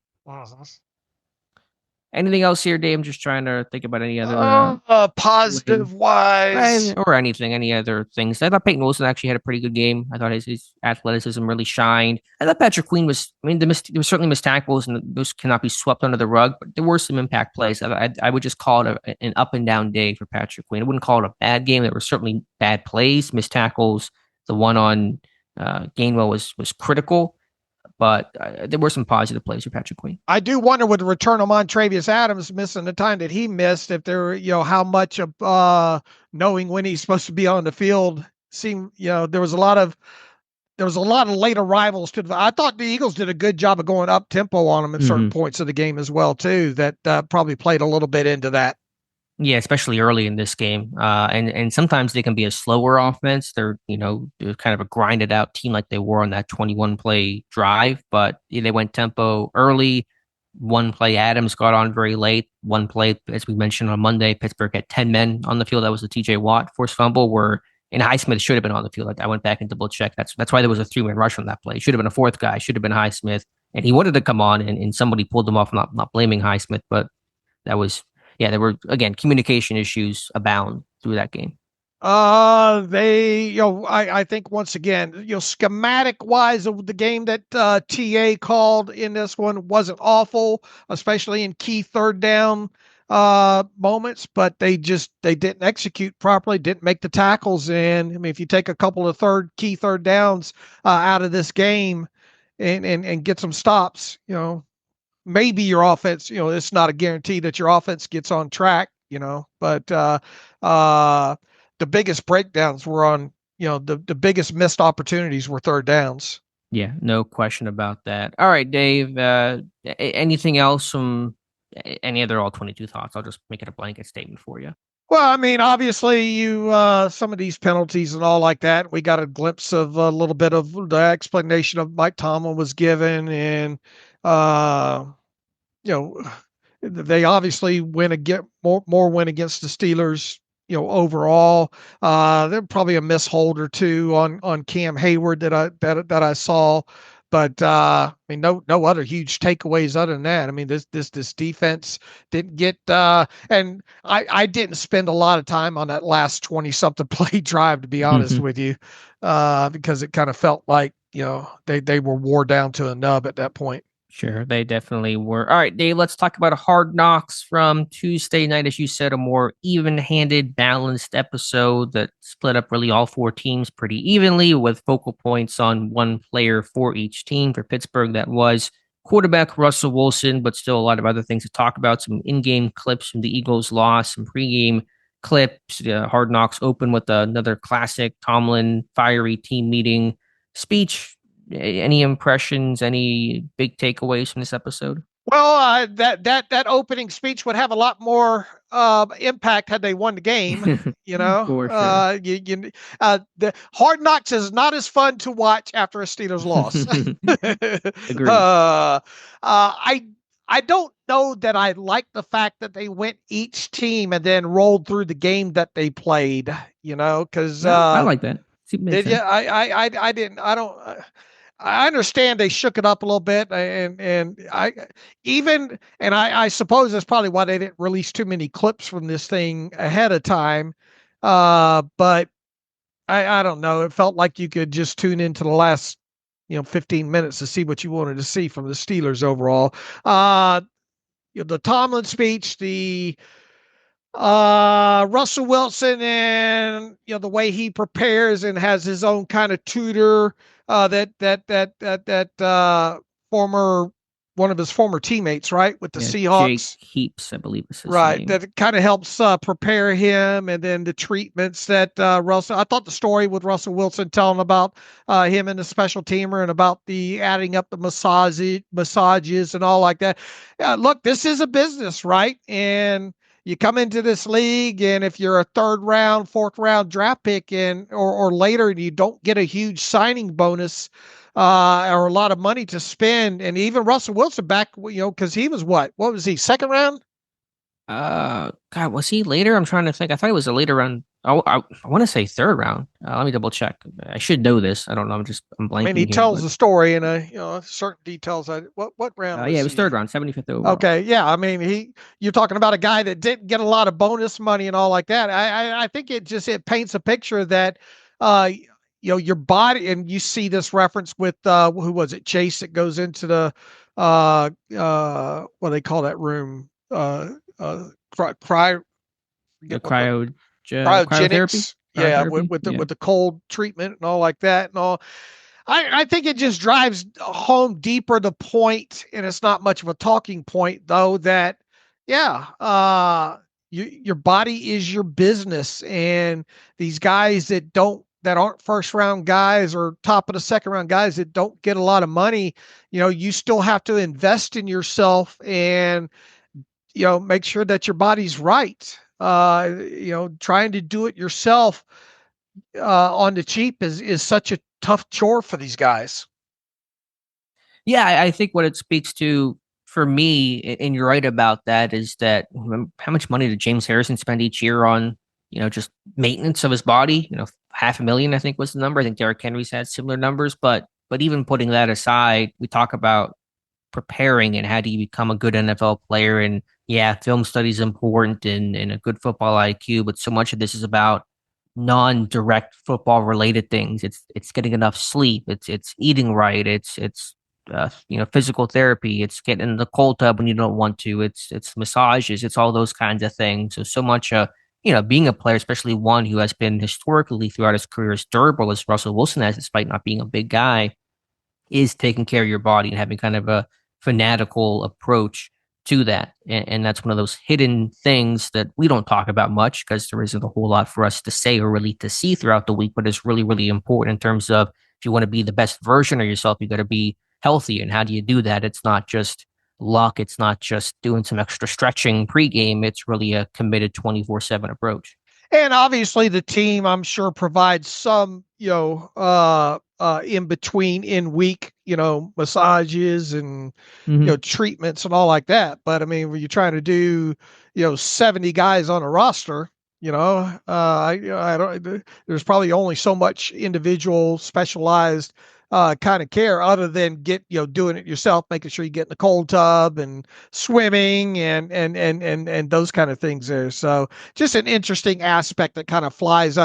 Anything else here, Dave? I'm just trying to think about any other positive wise or anything, any other things. I thought Peyton Wilson actually had a pretty good game. I thought his athleticism really shined. I thought Patrick Queen was. I mean, there was certainly missed tackles, and those cannot be swept under the rug. But there were some impact plays. I would just call it an up and down day for Patrick Queen. I wouldn't call it a bad game. There were certainly bad plays, missed tackles. The one on Gainwell was critical. But there were some positive plays for Patrick Queen. I do wonder with the return of Montravius Adams missing the time that he missed, if there, how much of knowing when he's supposed to be on the field seemed, there was a lot of late arrivals to I thought the Eagles did a good job of going up tempo on them at certain points of the game as well, too, that probably played a little bit into that. Yeah, especially early in this game. And sometimes they can be a slower offense. They're kind of a grinded out team like they were on that 21 play drive, but they went tempo early. One play, Adams got on very late. One play, as we mentioned on Monday, Pittsburgh had 10 men on the field. That was the TJ Watt forced fumble and Highsmith should have been on the field. I went back and double checked. That's why there was a 3-man rush on that play. Should have been a fourth guy, should have been Highsmith. And he wanted to come on and somebody pulled him off, not blaming Highsmith, but that was, yeah, there were, again, communication issues abound through that game. I think once again, schematic wise of the game that TA called in this one wasn't awful, especially in key third down moments, but they didn't execute properly, didn't make the tackles in. I mean, if you take a couple of key third downs out of this game and get some stops, maybe your offense, it's not a guarantee that your offense gets on track, but the biggest breakdowns were on, the biggest missed opportunities were third downs. Yeah, no question about that. All right, Dave, anything else from any other All-22 thoughts? I'll just make it a blanket statement for you. Well, I mean, obviously, you some of these penalties and all like that. We got a glimpse of a little bit of the explanation of Mike Tomlin was given, and uh, you know, they obviously win against more win against the Steelers. Overall, there probably a mishold or two on Cam Hayward that I saw, but I mean, no other huge takeaways other than that. I mean, this defense didn't get and I didn't spend a lot of time on that last 20 something play drive, to be honest with you, because it kind of felt like they were wore down to a nub at that point. Sure, they definitely were. All right, Dave, let's talk about Hard Knocks from Tuesday night. As you said, a more even-handed, balanced episode that split up really all four teams pretty evenly with focal points on one player for each team. For Pittsburgh, that was quarterback Russell Wilson, but still a lot of other things to talk about. Some in-game clips from the Eagles' loss, some pre-game clips. Hard Knocks open with another classic Tomlin fiery team meeting speech. Any impressions, any big takeaways from this episode? Well, that opening speech would have a lot more impact had they won the game. For sure. The Hard Knocks is not as fun to watch after a Steelers loss. Agreed. I don't know that I like the fact that they went each team and then rolled through the game that they played. Because I like that. did you? I didn't. I don't. I understand they shook it up a little bit, and I suppose that's probably why they didn't release too many clips from this thing ahead of time. But I don't know. It felt like you could just tune into the last 15 minutes to see what you wanted to see from the Steelers overall. The Tomlin speech, the Russell Wilson, and the way he prepares and has his own kind of tutor, that former one of his former teammates, right, with the Seahawks. Jake Heaps, I believe is his right name. That kind of helps prepare him, and then the treatments that Russell. I thought the story with Russell Wilson telling about him and the special teamer and about the adding up the massages and all like that. Look, this is a business, right? And you come into this league, and if you're a third round, fourth round draft pick, or later, and you don't get a huge signing bonus or a lot of money to spend, and even Russell Wilson back, because he was what was he, second round? God, was he later? I'm trying to think. I thought it was a later round. I want to say third round. Let me double check. I should know this. I don't know. I'm blanking. I mean, he tells the story in certain details. What round? Yeah, it was third round, 75th overall. Okay, yeah. I mean, you're talking about a guy that didn't get a lot of bonus money and all like that. I think it paints a picture that your body, and you see this reference with who was it, Chase, that goes into the what do they call that room? Cryogenics. Yeah, with the cold treatment and all like that and all. I think it just drives home deeper the point, and it's not much of a talking point though, that your body is your business, and these guys that aren't first round guys or top of the second round guys that don't get a lot of money, you still have to invest in yourself and make sure that your body's right. Trying to do it yourself on the cheap is such a tough chore for these guys. Yeah, I think what it speaks to for me, and you're right about that, is that how much money did James Harrison spend each year on, just maintenance of his body? $500,000, I think was the number. I think Derrick Henry's had similar numbers, but even putting that aside, we talk about preparing and how do you become a good NFL player. And yeah, film study is important and a good football IQ, but so much of this is about non-direct football related things. It's getting enough sleep. It's eating right. It's physical therapy. It's getting in the cold tub when you don't want to. It's massages. It's all those kinds of things. So much being a player, especially one who has been historically throughout his career as durable as Russell Wilson has, despite not being a big guy, is taking care of your body and having kind of a fanatical approach to that. And that's one of those hidden things that we don't talk about much because there isn't a whole lot for us to say or really to see throughout the week, but it's really, really important in terms of if you want to be the best version of yourself, you got to be healthy. And how do you do that? It's not just luck. It's not just doing some extra stretching pregame. It's really a committed 24/7 approach. And obviously the team, I'm sure, provides some, in between in week, massages and, treatments and all like that. But I mean, when you're trying to do, 70 guys on a roster, I don't, there's probably only so much individual specialized kind of care other than doing it yourself, making sure you get in the cold tub and swimming and those kind of things there. So just an interesting aspect that kind of flies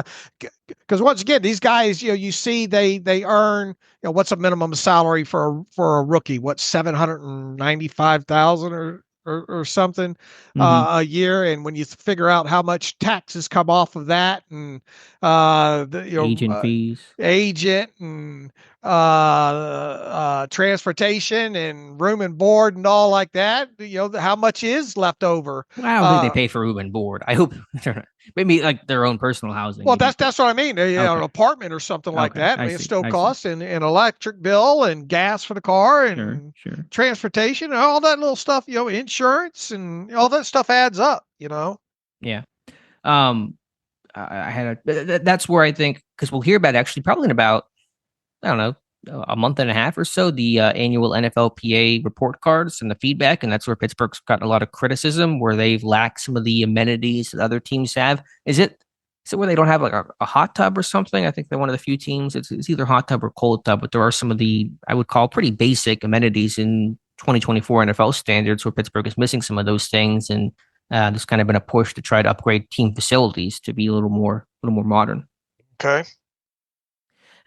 because once again, these guys, you see they earn, what's a minimum salary for a rookie? What, 795,000 or something a year, and when you figure out how much taxes come off of that, and agent fees, and transportation and room and board and all like that, how much is left over. I don't think they pay for room and board. I hope maybe like their own personal housing. Well, that's what I mean. An apartment or something like that. I mean, it still costs and electric bill and gas for the car and transportation and all that little stuff, insurance and all that stuff adds up, Yeah. That's where I think, because we'll hear about actually probably in about, I don't know, a month and a half or so, the annual NFLPA report cards and the feedback. And that's where Pittsburgh's gotten a lot of criticism, where they've lacked some of the amenities that other teams have. Is it where they don't have like a hot tub or something? I think they're one of the few teams. It's either hot tub or cold tub, but there are some of the, I would call, pretty basic amenities in 2024 NFL standards where Pittsburgh is missing some of those things. And there's kind of been a push to try to upgrade team facilities to be a little more modern. Okay.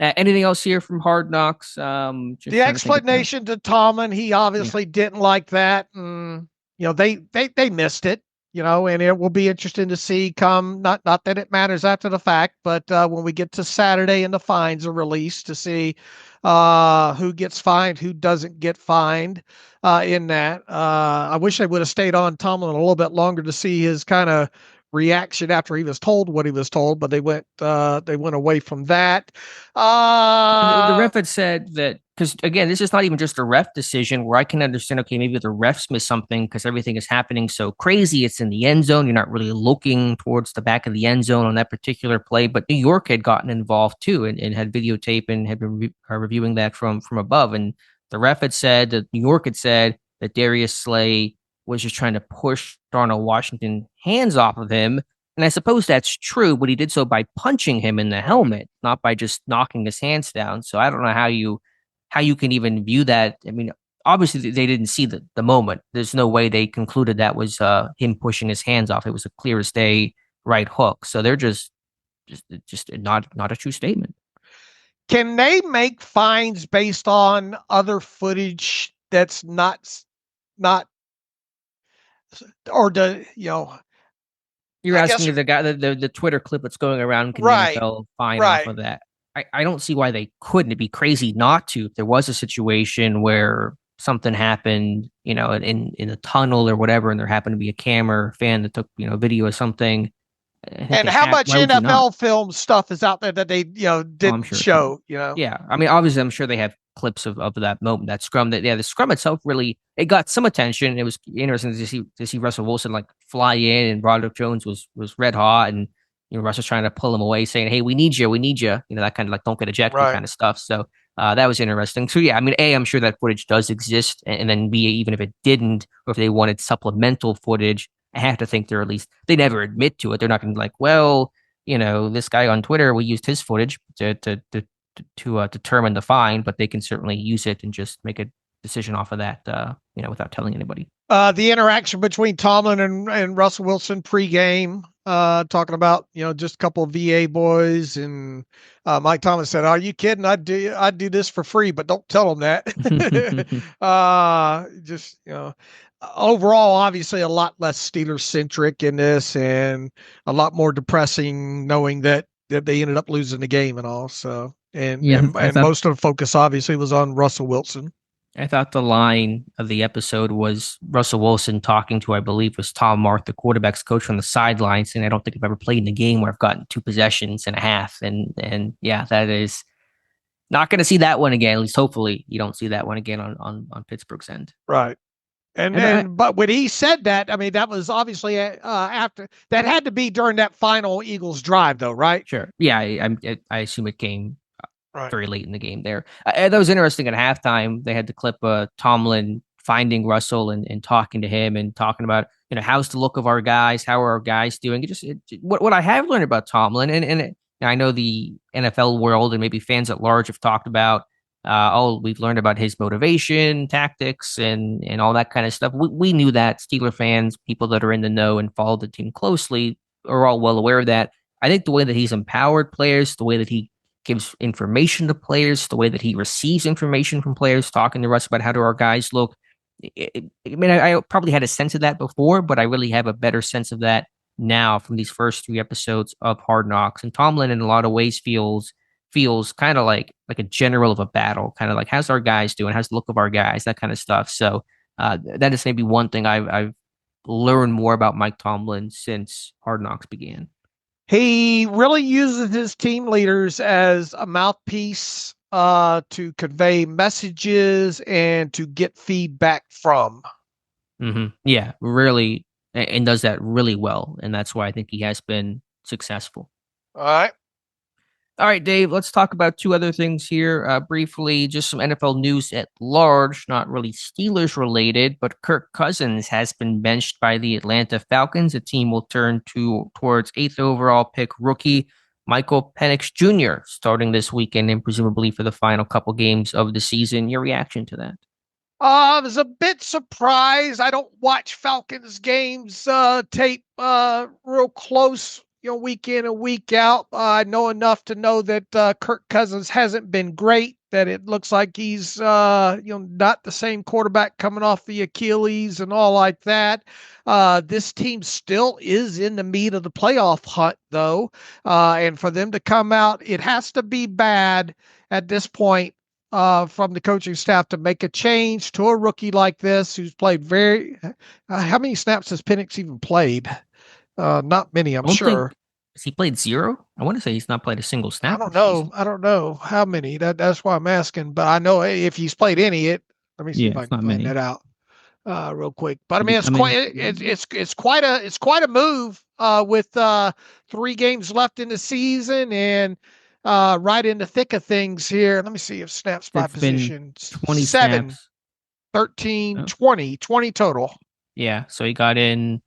Anything else here from Hard Knocks? The explanation to Tomlin, he obviously didn't like that, and they missed it. And it will be interesting to see come, not that it matters after the fact, but when we get to Saturday and the fines are released, to see who gets fined, who doesn't get fined in that. I wish they would have stayed on Tomlin a little bit longer to see his kind of reaction after he was told what he was told, but they went away from that. The ref had said that, because again, this is not even just a ref decision where I can understand, okay, maybe the refs missed something because everything is happening so crazy. It's in the end zone. You're not really looking towards the back of the end zone on that particular play, but New York had gotten involved too and had videotape and had been reviewing that from above. And the ref had said that New York had said that Darius Slay was just trying to push Darnell Washington hands off of him. And I suppose that's true, but he did so by punching him in the helmet, not by just knocking his hands down. So I don't know how you can even view that. I mean, obviously they didn't see the moment. There's no way they concluded that was him pushing his hands off. It was a clear as day right hook. So they're just not a true statement. Can they make fines based on other footage that's not or you're asking the guy the Twitter clip that's going around, can the NFL fine off of that? I don't see why they couldn't. It'd be crazy not to. If there was a situation where something happened, in a tunnel or whatever, and there happened to be a camera fan that took, video of something. And how much NFL film stuff is out there that they, didn't show, Yeah. I mean, obviously, I'm sure they have clips of that moment, that scrum. The scrum itself really, it got some attention. It was interesting to see Russell Wilson like fly in, and Broderick Jones was red hot, and Russell's trying to pull him away, saying, "Hey, we need you, that kind of like don't get ejected kind of stuff." So that was interesting. So yeah, I mean, I'm sure that footage does exist, and then B, even if it didn't, or if they wanted supplemental footage, I have to think they never admit to it. They're not going to be like, well, this guy on Twitter, we used his footage to determine the fine, but they can certainly use it and just make a decision off of that, without telling anybody. The interaction between Tomlin and Russell Wilson pregame, talking about, just a couple of VA boys, and Mike Tomlin said, "Are you kidding? I'd do this for free, but don't tell them that." Overall, obviously a lot less Steelers centric in this, and a lot more depressing knowing that they ended up losing the game and all. So, and most of the focus obviously was on Russell Wilson. I thought the line of the episode was Russell Wilson talking to, I believe, was Tom Marth, the quarterback's coach, on the sidelines, saying, "I don't think I've ever played in a game where I've gotten 2 possessions and a half." And yeah, that is not going to see that one again. At least hopefully you don't see that one again on Pittsburgh's end. Right. And then, but when he said that, I mean, that was obviously after that had to be during that final Eagles drive, though, right? Sure. Yeah, I assume it came Right. very late in the game there. That was interesting at halftime. They had the clip of Tomlin finding Russell and talking to him and talking about, how's the look of our guys? How are our guys doing? What I have learned about Tomlin, and I know the NFL world and maybe fans at large have talked about, we've learned about his motivation, tactics, and all that kind of stuff. We knew that. Steeler fans, people that are in the know and follow the team closely, are all well aware of that. I think the way that he's empowered players, the way that he gives information to players, the way that he receives information from players, talking to us about how do our guys look. I probably had a sense of that before, but I really have a better sense of that now from these first 3 episodes of Hard Knocks. And Tomlin, in a lot of ways, feels kind of like a general of a battle, kind of like how's our guys doing, how's the look of our guys, that kind of stuff. So that is maybe one thing I've learned more about Mike Tomlin since Hard Knocks began. He really uses his team leaders as a mouthpiece to convey messages and to get feedback from. Mm-hmm. Yeah, really, and does that really well. And that's why I think he has been successful. All right. All right, Dave, let's talk about 2 other things here briefly. Just some NFL news at large, not really Steelers related, but Kirk Cousins has been benched by the Atlanta Falcons. The team will turn towards 8th overall pick rookie Michael Penix Jr. starting this weekend and presumably for the final couple games of the season. Your reaction to that? I was a bit surprised. I don't watch Falcons games tape real close, week in and week out. I know enough to know that Kirk Cousins hasn't been great, that it looks like he's not the same quarterback coming off the Achilles and all like that. This team still is in the meat of the playoff hunt, though. And for them to come out, it has to be bad at this point from the coaching staff to make a change to a rookie like this who's played how many snaps has Penix even played? Not many, I'm sure. Has he played 0? I want to say he's not played a single snap. I don't know how many. That's why I'm asking. But I know if he's played any, let me see if I can find that out real quick. But I mean, it's quite a move with 3 games left in the season and right in the thick of things here. Let me see if snaps by position. 27, snaps. 13, 20 total. Yeah, so he got in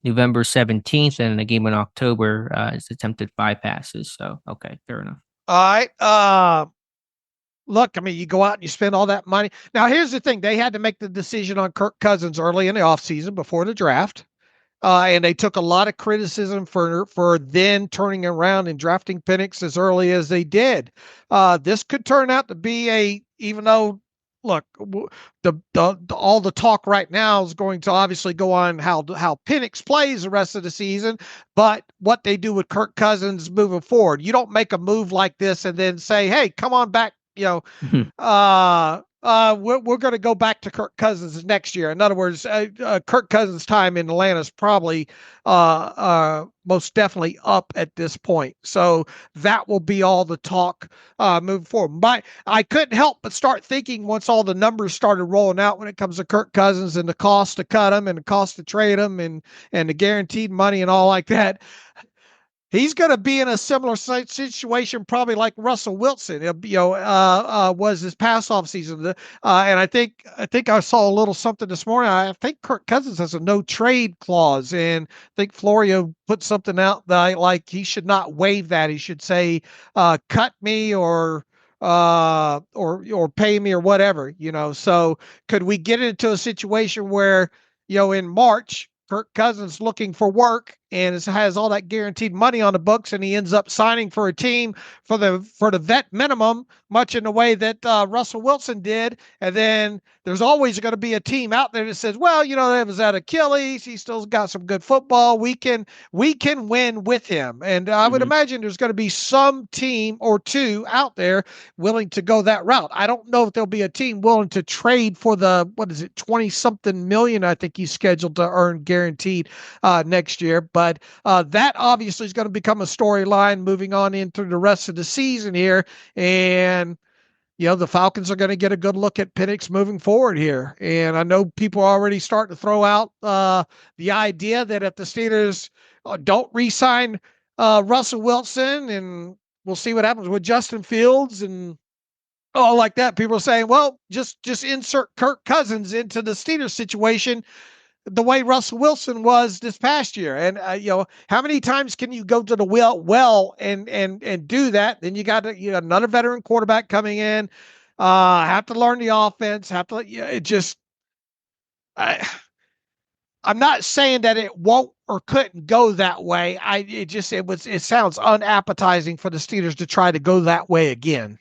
November 17th, and in a game in October, has attempted 5 passes. So, okay, fair enough. All right. Look, I mean, you go out and you spend all that money. Now, here's the thing. They had to make the decision on Kirk Cousins early in the offseason before the draft. And they took a lot of criticism for then turning around and drafting Penix as early as they did. This could turn out to be even though, look, all the talk right now is going to obviously go on how Penix plays the rest of the season, but what they do with Kirk Cousins moving forward. You don't make a move like this and then say, hey, come on back, we're going to go back to Kirk Cousins next year. In other words, Kirk Cousins' time in Atlanta is probably most definitely up at this point. So that will be all the talk moving forward. But I couldn't help but start thinking once all the numbers started rolling out when it comes to Kirk Cousins and the cost to cut him and the cost to trade him and the guaranteed money and all like that. He's going to be in a similar situation, probably like Russell Wilson, was this past offseason. And I think I saw a little something this morning. I think Kirk Cousins has a no trade clause, and I think Florio put something out that like he should not waive that. He should say, "Cut me," or pay me or whatever. So could we get into a situation where in March, Kirk Cousins looking for work and has all that guaranteed money on the books, and he ends up signing for a team for the vet minimum, much in the way that Russell Wilson did. And then there's always going to be a team out there that says, well, that was at Achilles. He still got some good football. We can win with him. And I would imagine there's going to be some team or two out there willing to go that route. I don't know if there'll be a team willing to trade for the, 20-something million I think he's scheduled to earn guaranteed next year. But that obviously is going to become a storyline moving on into the rest of the season here. And the Falcons are going to get a good look at Penix moving forward here. And I know people are already starting to throw out the idea that if the Steelers don't re-sign Russell Wilson, and we'll see what happens with Justin Fields and all like that, people are saying, well, just insert Kirk Cousins into the Steelers situation the way Russell Wilson was this past year. And, how many times can you go to the well and do that? Then you got another veteran quarterback coming in, have to learn the offense, I'm not saying that it won't or couldn't go that way. It sounds unappetizing for the Steelers to try to go that way again.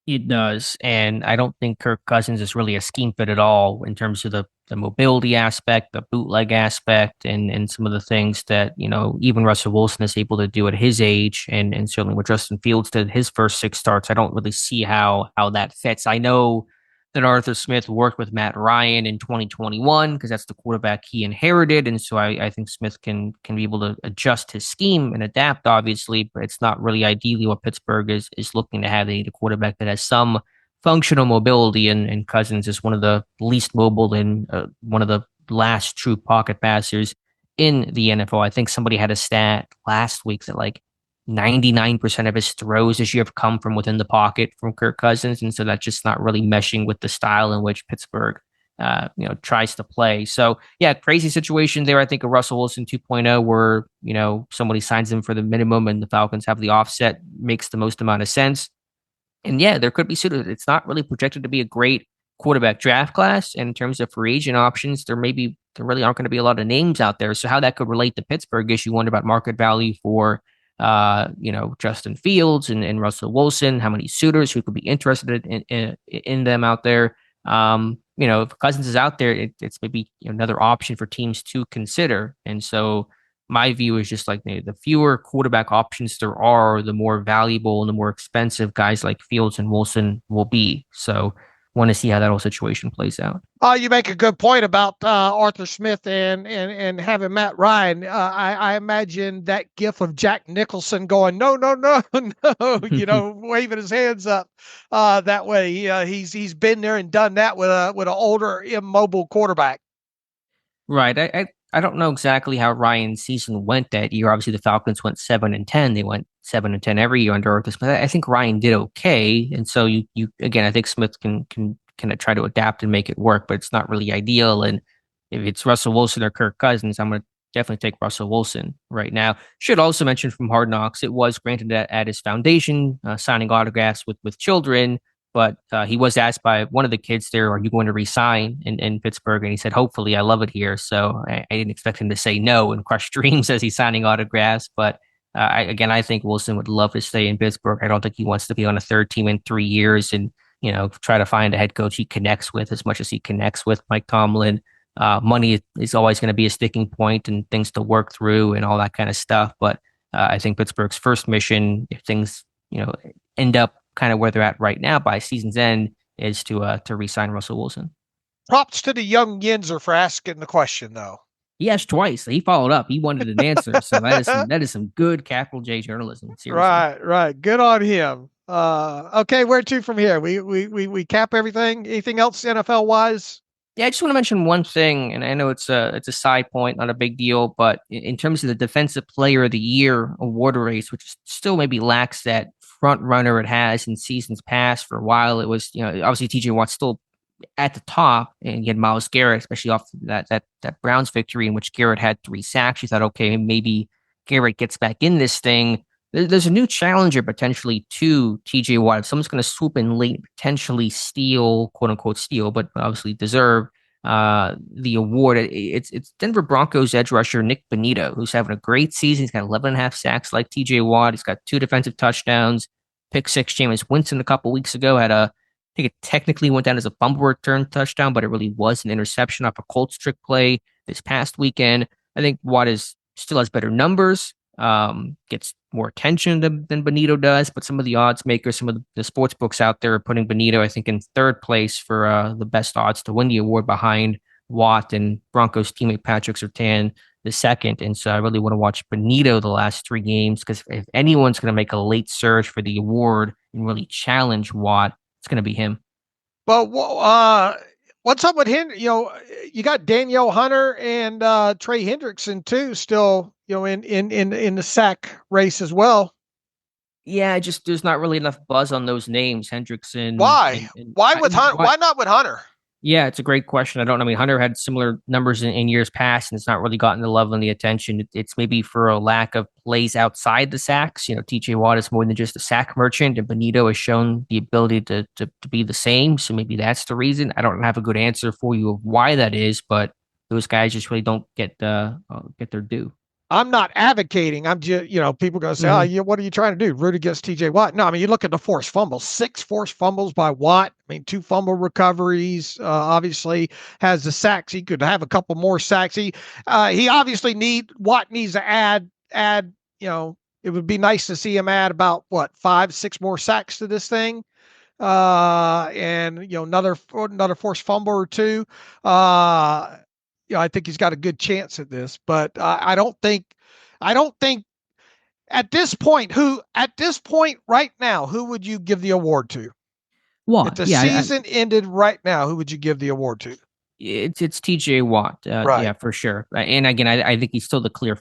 It does. And I don't think Kirk Cousins is really a scheme fit at all in terms of the mobility aspect, the bootleg aspect, and some of the things that, even Russell Wilson is able to do at his age. And certainly what Justin Fields did his first 6 starts, I don't really see how that fits. I know that Arthur Smith worked with Matt Ryan in 2021 because that's the quarterback he inherited. And so I think Smith can be able to adjust his scheme and adapt, obviously, but it's not really ideally what Pittsburgh is looking to have. They need a quarterback that has some functional mobility, and Cousins is one of the least mobile and one of the last true pocket passers in the NFL. I think somebody had a stat last week that 99% of his throws this year have come from within the pocket from Kirk Cousins. And so that's just not really meshing with the style in which Pittsburgh, tries to play. So yeah, crazy situation there. I think a Russell Wilson 2.0 where, somebody signs him for the minimum and the Falcons have the offset makes the most amount of sense. And yeah, there could be suited. It's not really projected to be a great quarterback draft class. And in terms of free agent options, there really aren't going to be a lot of names out there. So how that could relate to Pittsburgh is you wonder about market value for Justin Fields and Russell Wilson, how many suitors who could be interested in them out there. If Cousins is out there, it's maybe another option for teams to consider. And so my view is just the fewer quarterback options there are, the more valuable and the more expensive guys like Fields and Wilson will be. So want to see how that whole situation plays out. You make a good point about Arthur Smith and having Matt Ryan. I imagine that gif of Jack Nicholson going, no, no, no, no, waving his hands up that way. He's been there and done that with an older, immobile quarterback. Right. I don't know exactly how Ryan's season went that year. Obviously, the Falcons went 7-10. They went 7-10 every year under Arthur Smith. I think Ryan did okay, and so you again, I think Smith can try to adapt and make it work, but it's not really ideal. And if it's Russell Wilson or Kirk Cousins, I'm going to definitely take Russell Wilson right now. Should also mention from Hard Knocks, it was granted at his foundation, signing autographs with children. But he was asked by one of the kids there, are you going to resign in Pittsburgh? And he said, hopefully, I love it here. So I didn't expect him to say no and crush dreams as he's signing autographs. But I think Wilson would love to stay in Pittsburgh. I don't think he wants to be on a third team in 3 years and, try to find a head coach he connects with as much as he connects with Mike Tomlin. Money is always going to be a sticking point and things to work through and all that kind of stuff. But I think Pittsburgh's first mission, if things, end up kind of where they're at right now by season's end, is to re-sign Russell Wilson. Props to the young Yinzer for asking the question, though. He asked twice. He followed up. He wanted an answer. So that is some good capital J journalism. Seriously. Right. Good on him. Okay, where to from here? We cap everything. Anything else NFL wise? Yeah, I just want to mention one thing, and I know it's a side point, not a big deal, but in terms of the Defensive Player of the Year award race, which still maybe lacks that front runner it has in seasons past. For a while, it was, obviously TJ Watt's still at the top, and you had Myles Garrett, especially off that Browns victory in which Garrett had 3 sacks. You thought, okay, maybe Garrett gets back in this thing. There's a new challenger potentially to TJ Watt. If someone's going to swoop in late, potentially steal, quote unquote steal, but obviously deserve the award. It's Denver Broncos edge rusher Nick Bonito, who's having a great season. He's got 11.5 sacks like TJ Watt. He's got 2 defensive touchdowns. Pick 6 Jameis Winston a couple weeks ago had I think it technically went down as a fumble return touchdown, but it really was an interception off a Colts trick play this past weekend. I think Watt still has better numbers, gets more attention than Bonito does, but some of the odds makers, some of the sports books out there are putting Bonito, I think, in 3rd place for the best odds to win the award behind Watt and Broncos teammate Patrick Surtain the second. And so I really want to watch Bonito the last 3 games, because if anyone's going to make a late surge for the award and really challenge Watt, it's going to be him. But what's up with him? You got Danielle Hunter and Trey Hendrickson too, still in the sack race as well. Yeah, just there's not really enough buzz on those names, Hendrickson. Why? Why with Hunter? Why not with Hunter? Yeah, it's a great question. I don't know. I mean, Hunter had similar numbers in years past, and it's not really gotten the love and the attention. It's maybe for a lack of plays outside the sacks. TJ Watt is more than just a sack merchant, and Benito has shown the ability to be the same. So maybe that's the reason. I don't have a good answer for you of why that is, but those guys just really don't get their due. I'm not advocating. I'm just, people are going to say, oh, yeah, what are you trying to do? Root against TJ Watt. No, I mean, you look at the forced fumbles, 6 forced fumbles by Watt. I mean, 2 fumble recoveries, obviously has the sacks. He could have a couple more sacks. He obviously Watt needs to add, it would be nice to see him add about 5-6 more sacks to this thing. And another forced fumble or two. I think he's got a good chance at this, but I don't think at this point right now, who would you give the award to? Watt. If the season ended right now, who would you give the award to? It's TJ Watt. Right. Yeah, for sure. And again, I think he's still the clear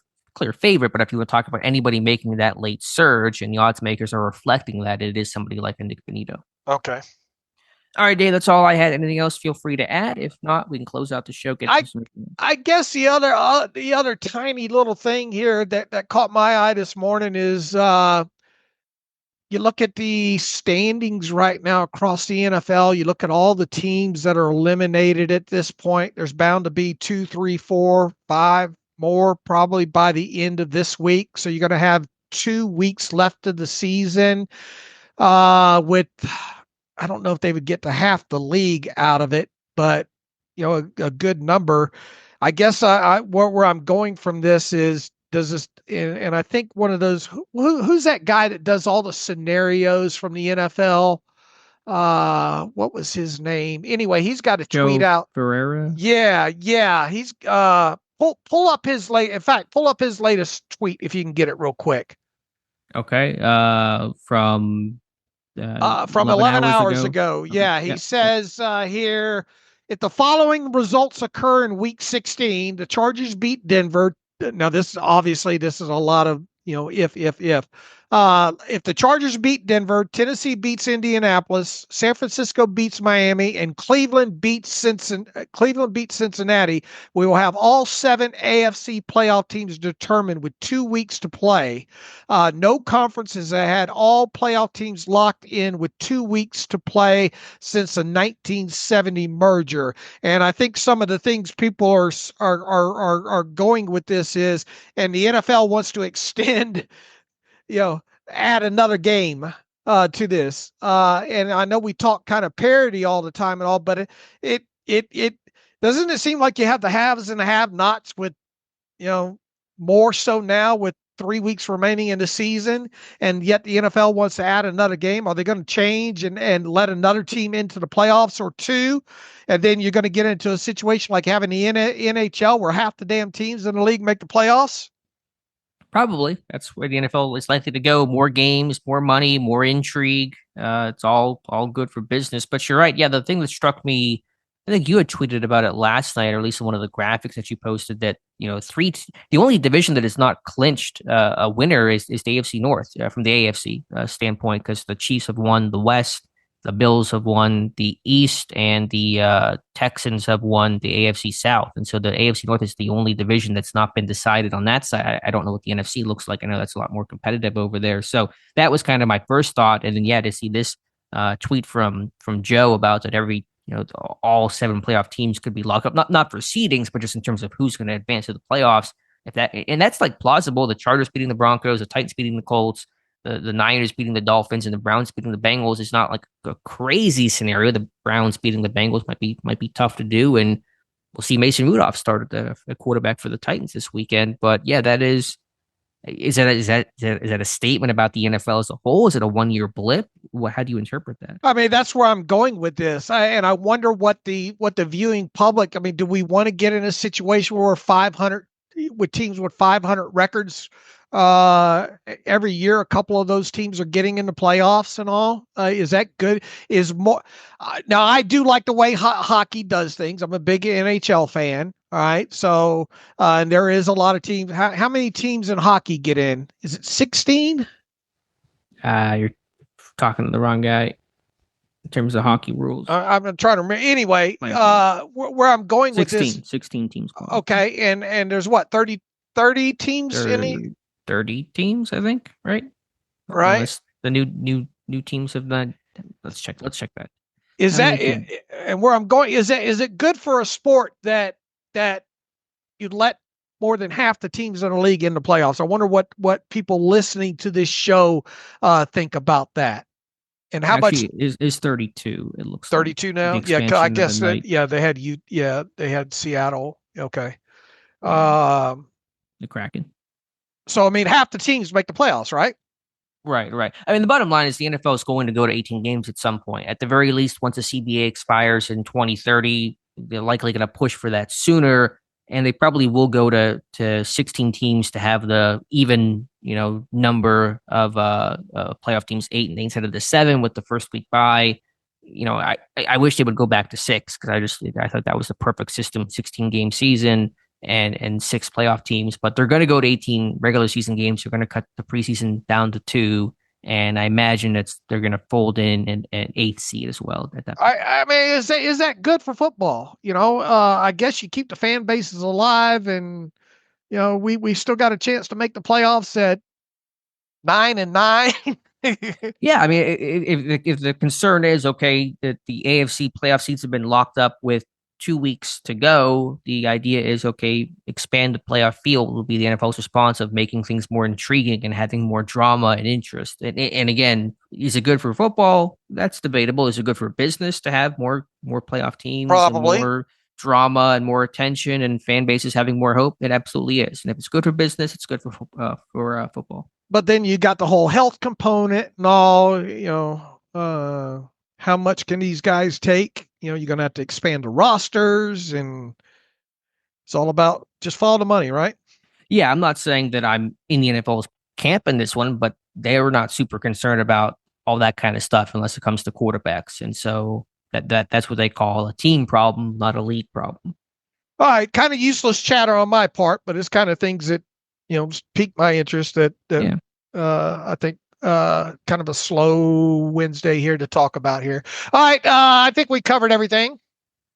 favorite, but if you would talk about anybody making that late surge and the odds makers are reflecting that, it is somebody like Nick Benito. Okay. All right, Dave, that's all I had. Anything else, feel free to add. If not, we can close out the show. I guess the other tiny little thing here that caught my eye this morning is you look at the standings right now across the NFL. You look at all the teams that are eliminated at this point. There's bound to be 2, 3, 4, 5 more probably by the end of this week. So you're going to have 2 weeks left of the season with I don't know if they would get to half the league out of it, but a good number. I guess where I'm going from this is, does this, and I think one of those, who's that guy that does all the scenarios from the NFL? What was his name? Anyway, he's got a tweet out. Ferreira. Yeah. He's pull up his latest tweet if you can get it real quick. Okay. From 11 hours ago. Yeah, he says here, if the following results occur in week 16, the Chargers beat Denver. Now, this is a lot of, if. If the Chargers beat Denver, Tennessee beats Indianapolis, San Francisco beats Miami, and Cleveland beats Cincinnati, we will have all 7 AFC playoff teams determined with 2 weeks to play. No conferences have had all playoff teams locked in with 2 weeks to play since the 1970 merger. And I think some of the things people are going with this is, and the NFL wants to extend add another game to this. And I know we talk kind of parity all the time and all, but it doesn't it seem like you have the haves and the have-nots with, more so now with 3 weeks remaining in the season, and yet the NFL wants to add another game. Are they going to change and let another team into the playoffs or 2? And then you're going to get into a situation like having the NHL where half the damn teams in the league make the playoffs? Probably. That's where the NFL is likely to go. More games, more money, more intrigue. It's all good for business. But you're right. Yeah, the thing that struck me, I think you had tweeted about it last night, or at least in one of the graphics that you posted, that the only division that is not clinched a winner is the AFC North from the AFC standpoint, because the Chiefs have won the West, the Bills have won the East, and the Texans have won the AFC South. And so the AFC North is the only division that's not been decided on that side. I don't know what the NFC looks like. I know that's a lot more competitive over there. So that was kind of my first thought. And then, to see this tweet from Joe about that all 7 playoff teams could be locked up, not for seedings, but just in terms of who's going to advance to the playoffs. That's like plausible. The Chargers beating the Broncos, the Titans beating the Colts, the Niners beating the Dolphins, and the Browns beating the Bengals is not like a crazy scenario. The Browns beating the Bengals might be tough to do, and we'll see Mason Rudolph start at the quarterback for the Titans this weekend. But yeah, that is that a statement about the NFL as a whole? Is it a 1-year blip? How do you interpret that? I mean, that's where I'm going with this, and I wonder what the viewing public. I mean, do we want to get in a situation where 500 with teams with 500 records Every year, a couple of those teams are getting in the playoffs and all. Is that good? Is more now? I do like the way hockey does things. I'm a big NHL fan. All right, so and there is a lot of teams. How many teams in hockey get in? Is it 16? You're talking to the wrong guy in terms of hockey rules. I'm trying to remember. Anyway, where I'm going 16, with this, 16 teams. Okay, and there's what 30 teams in the 30 teams, I think, right? Right. Unless the new teams have not. Let's check that. Is that and where I'm going is it good for a sport that you'd let more than half the teams in the league in the playoffs? I wonder what people listening to this show think about that. And how Actually, much is 32? It looks 32 like now. Yeah, I guess that. Yeah, they had Seattle. Okay. The Kraken. So I mean, half the teams make the playoffs, right? Right. I mean, the bottom line is the NFL is going to go to 18 games at some point. At the very least, once the CBA expires in 2030, they're likely going to push for that sooner, and they probably will go to 16 teams to have the even number of playoff teams, 8 instead of the 7 with the first week bye. I wish they would go back to 6 because I thought that was the perfect system, 16 game season. And 6 playoff teams, but they're going to go to 18 regular season games. They're going to cut the preseason down to 2, and I imagine they're going to fold in an 8th seed as well. At that point. I mean, is that good for football? I guess you keep the fan bases alive, and we still got a chance to make the playoffs at 9-9. Yeah, I mean, if the concern is okay that the AFC playoff seats have been locked up with 2 weeks to go, the idea is, okay, expand the playoff field will be the NFL's response of making things more intriguing and having more drama and interest. And again, is it good for football? That's debatable. Is it good for business to have more playoff teams? Probably. And more drama and more attention and fan bases having more hope? It absolutely is. And if it's good for business, it's good for football. But then you got the whole health component and all, how much can these guys take? You're going to have to expand the rosters, and it's all about just follow the money, right? Yeah, I'm not saying that I'm in the NFL's camp in this one, but they were not super concerned about all that kind of stuff unless it comes to quarterbacks. And so that's what they call a team problem, not a league problem. All right, kind of useless chatter on my part, but it's kind of things that just piqued my interest. I think kind of a slow Wednesday here to talk about here. All right, I think we covered everything.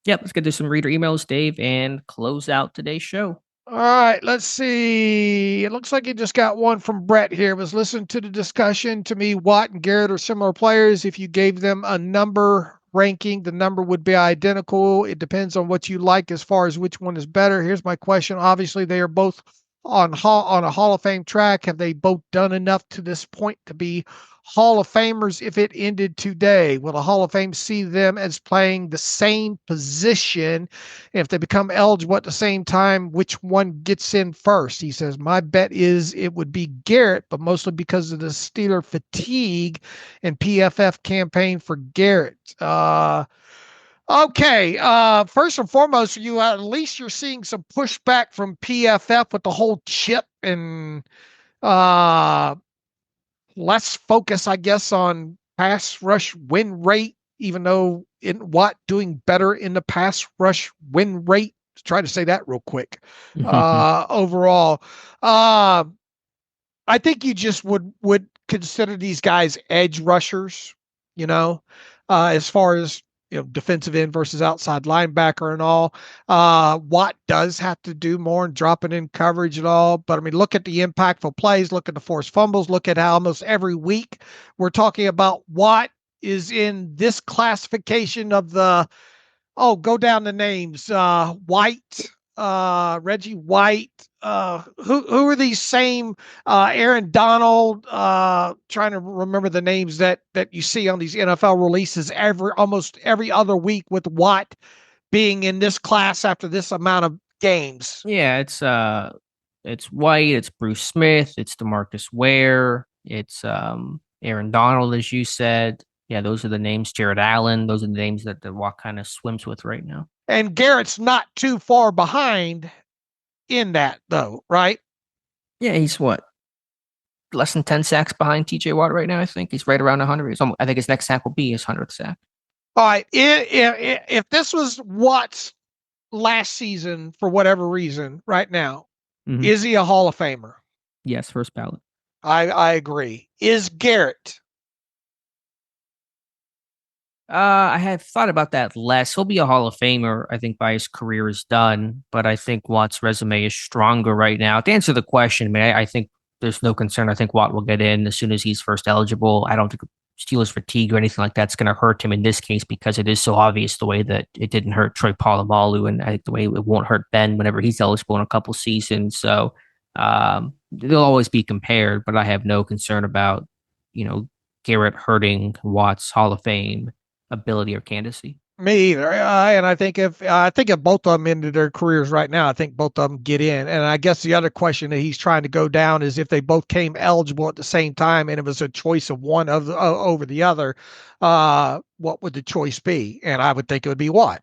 Yep, let's get to some reader emails, Dave, and close out today's show. All right, let's see. It looks like you just got one from Brett here. Was listening to the discussion. To me, Watt and Garrett are similar players. If you gave them a number ranking, the number would be identical. It depends on what you like as far as which one is better. Here's my question. Obviously, they are both on a Hall of Fame track. Have they both done enough to this point to be Hall of Famers if it ended today? Will the Hall of Fame see them as playing the same position? If they become eligible at the same time, which one gets in first? He says, my bet is it would be Garrett, but mostly because of the Steeler fatigue and PFF campaign for Garrett. Okay. First and foremost, you at least you're seeing some pushback from PFF with the whole chip and less focus, I guess, on pass rush win rate, even though Watt doing better in the pass rush win rate. Let's try to say that real quick. Overall, I think you just would consider these guys edge rushers, as far as defensive end versus outside linebacker and all. Watt does have to do more and dropping in coverage and all. But I mean, look at the impactful plays, look at the forced fumbles, look at how almost every week we're talking about Watt is in this classification of the, go down the names, White, Reggie White, who are these same Aaron Donald, trying to remember the names that you see on these NFL releases almost every other week, with Watt being in this class after this amount of games. Yeah, it's White, it's Bruce Smith, it's DeMarcus Ware, it's Aaron Donald, as you said. Yeah, those are the names. Jared Allen, those are the names that the Watt kind of swims with right now. And Garrett's not too far behind in that, though, right? Yeah, he's what? less than 10 sacks behind TJ Watt right now. I think he's right around 100. I think his next sack will be his 100th sack. All right. If this was Watt's last season for whatever reason right now, is he a Hall of Famer? Yes, first ballot. I agree. Is Garrett? I have thought about that less. He'll be a Hall of Famer, I think, by his career is done. But I think Watt's resume is stronger right now. To answer the question, I think there's no concern. I think Watt will get in as soon as he's first eligible. I don't think Steelers fatigue or anything like that's going to hurt him in this case because it is so obvious the way that it didn't hurt Troy Polamalu, and I think the way it won't hurt Ben whenever he's eligible in a couple seasons. So they'll always be compared, but I have no concern about Garrett hurting Watt's Hall of Fame ability or candidacy. Me either. And I think if both of them ended their careers right now, I think both of them get in. And I guess the other question that he's trying to go down is if they both came eligible at the same time and it was a choice of one of over the other, what would the choice be? And I would think it would be Watt.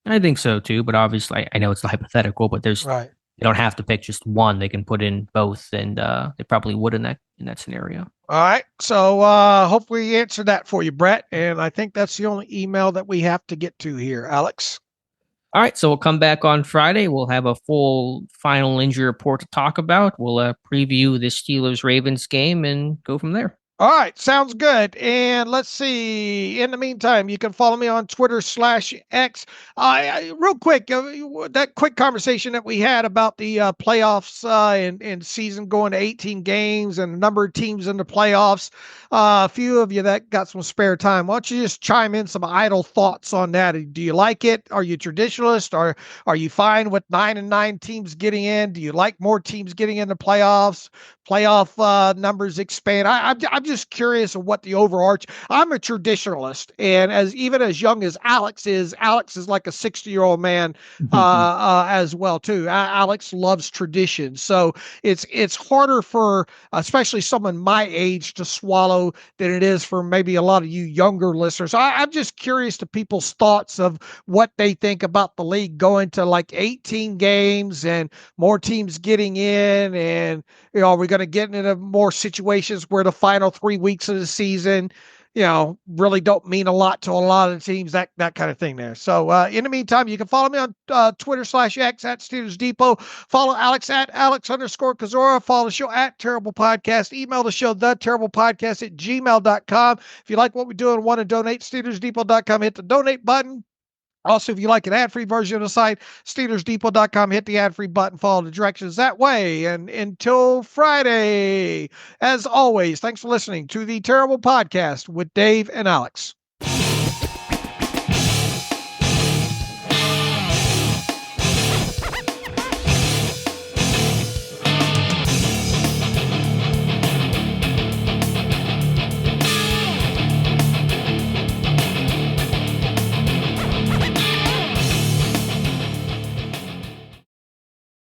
I think so too, but obviously I know it's the hypothetical, but right. They don't have to pick just one. They can put in both, and they probably would in that scenario. All right. So hopefully we answered that for you, Brett. And I think that's the only email that we have to get to here, Alex. All right. So we'll come back on Friday. We'll have a full final injury report to talk about. We'll preview the Steelers-Ravens game and go from there. All right, sounds good. And let's see. In the meantime, you can follow me on Twitter/X. Real quick, that quick conversation that we had about the playoffs and season going to 18 games and the number of teams in the playoffs. A few of you that got some spare time, why don't you just chime in some idle thoughts on that? Do you like it? Are you traditionalist? Or are you fine with 9-9 teams getting in? Do you like more teams getting in the playoffs? Playoff numbers expand. I'm just curious of what the overarch. I'm a traditionalist, and even as young as Alex is like a 60-year-old man as well too. Alex loves tradition, so it's harder for especially someone my age to swallow than it is for maybe a lot of you younger listeners. I'm just curious to people's thoughts of what they think about the league going to like 18 games and more teams getting in, and are we going to get into more situations where the final 3 weeks of the season, really don't mean a lot to a lot of teams, that kind of thing there. So in the meantime, you can follow me on Twitter/X at Steelers Depot. Follow Alex at Alex_Kozora. Follow the show at Terrible Podcast. Email the show, theterriblepodcast@gmail.com. If you like what we do and want to donate, SteelersDepot.com, hit the donate button. Also, if you like an ad-free version of the site, SteelersDepot.com, hit the ad-free button, follow the directions that way. And until Friday, as always, thanks for listening to the Terrible Podcast with Dave and Alex.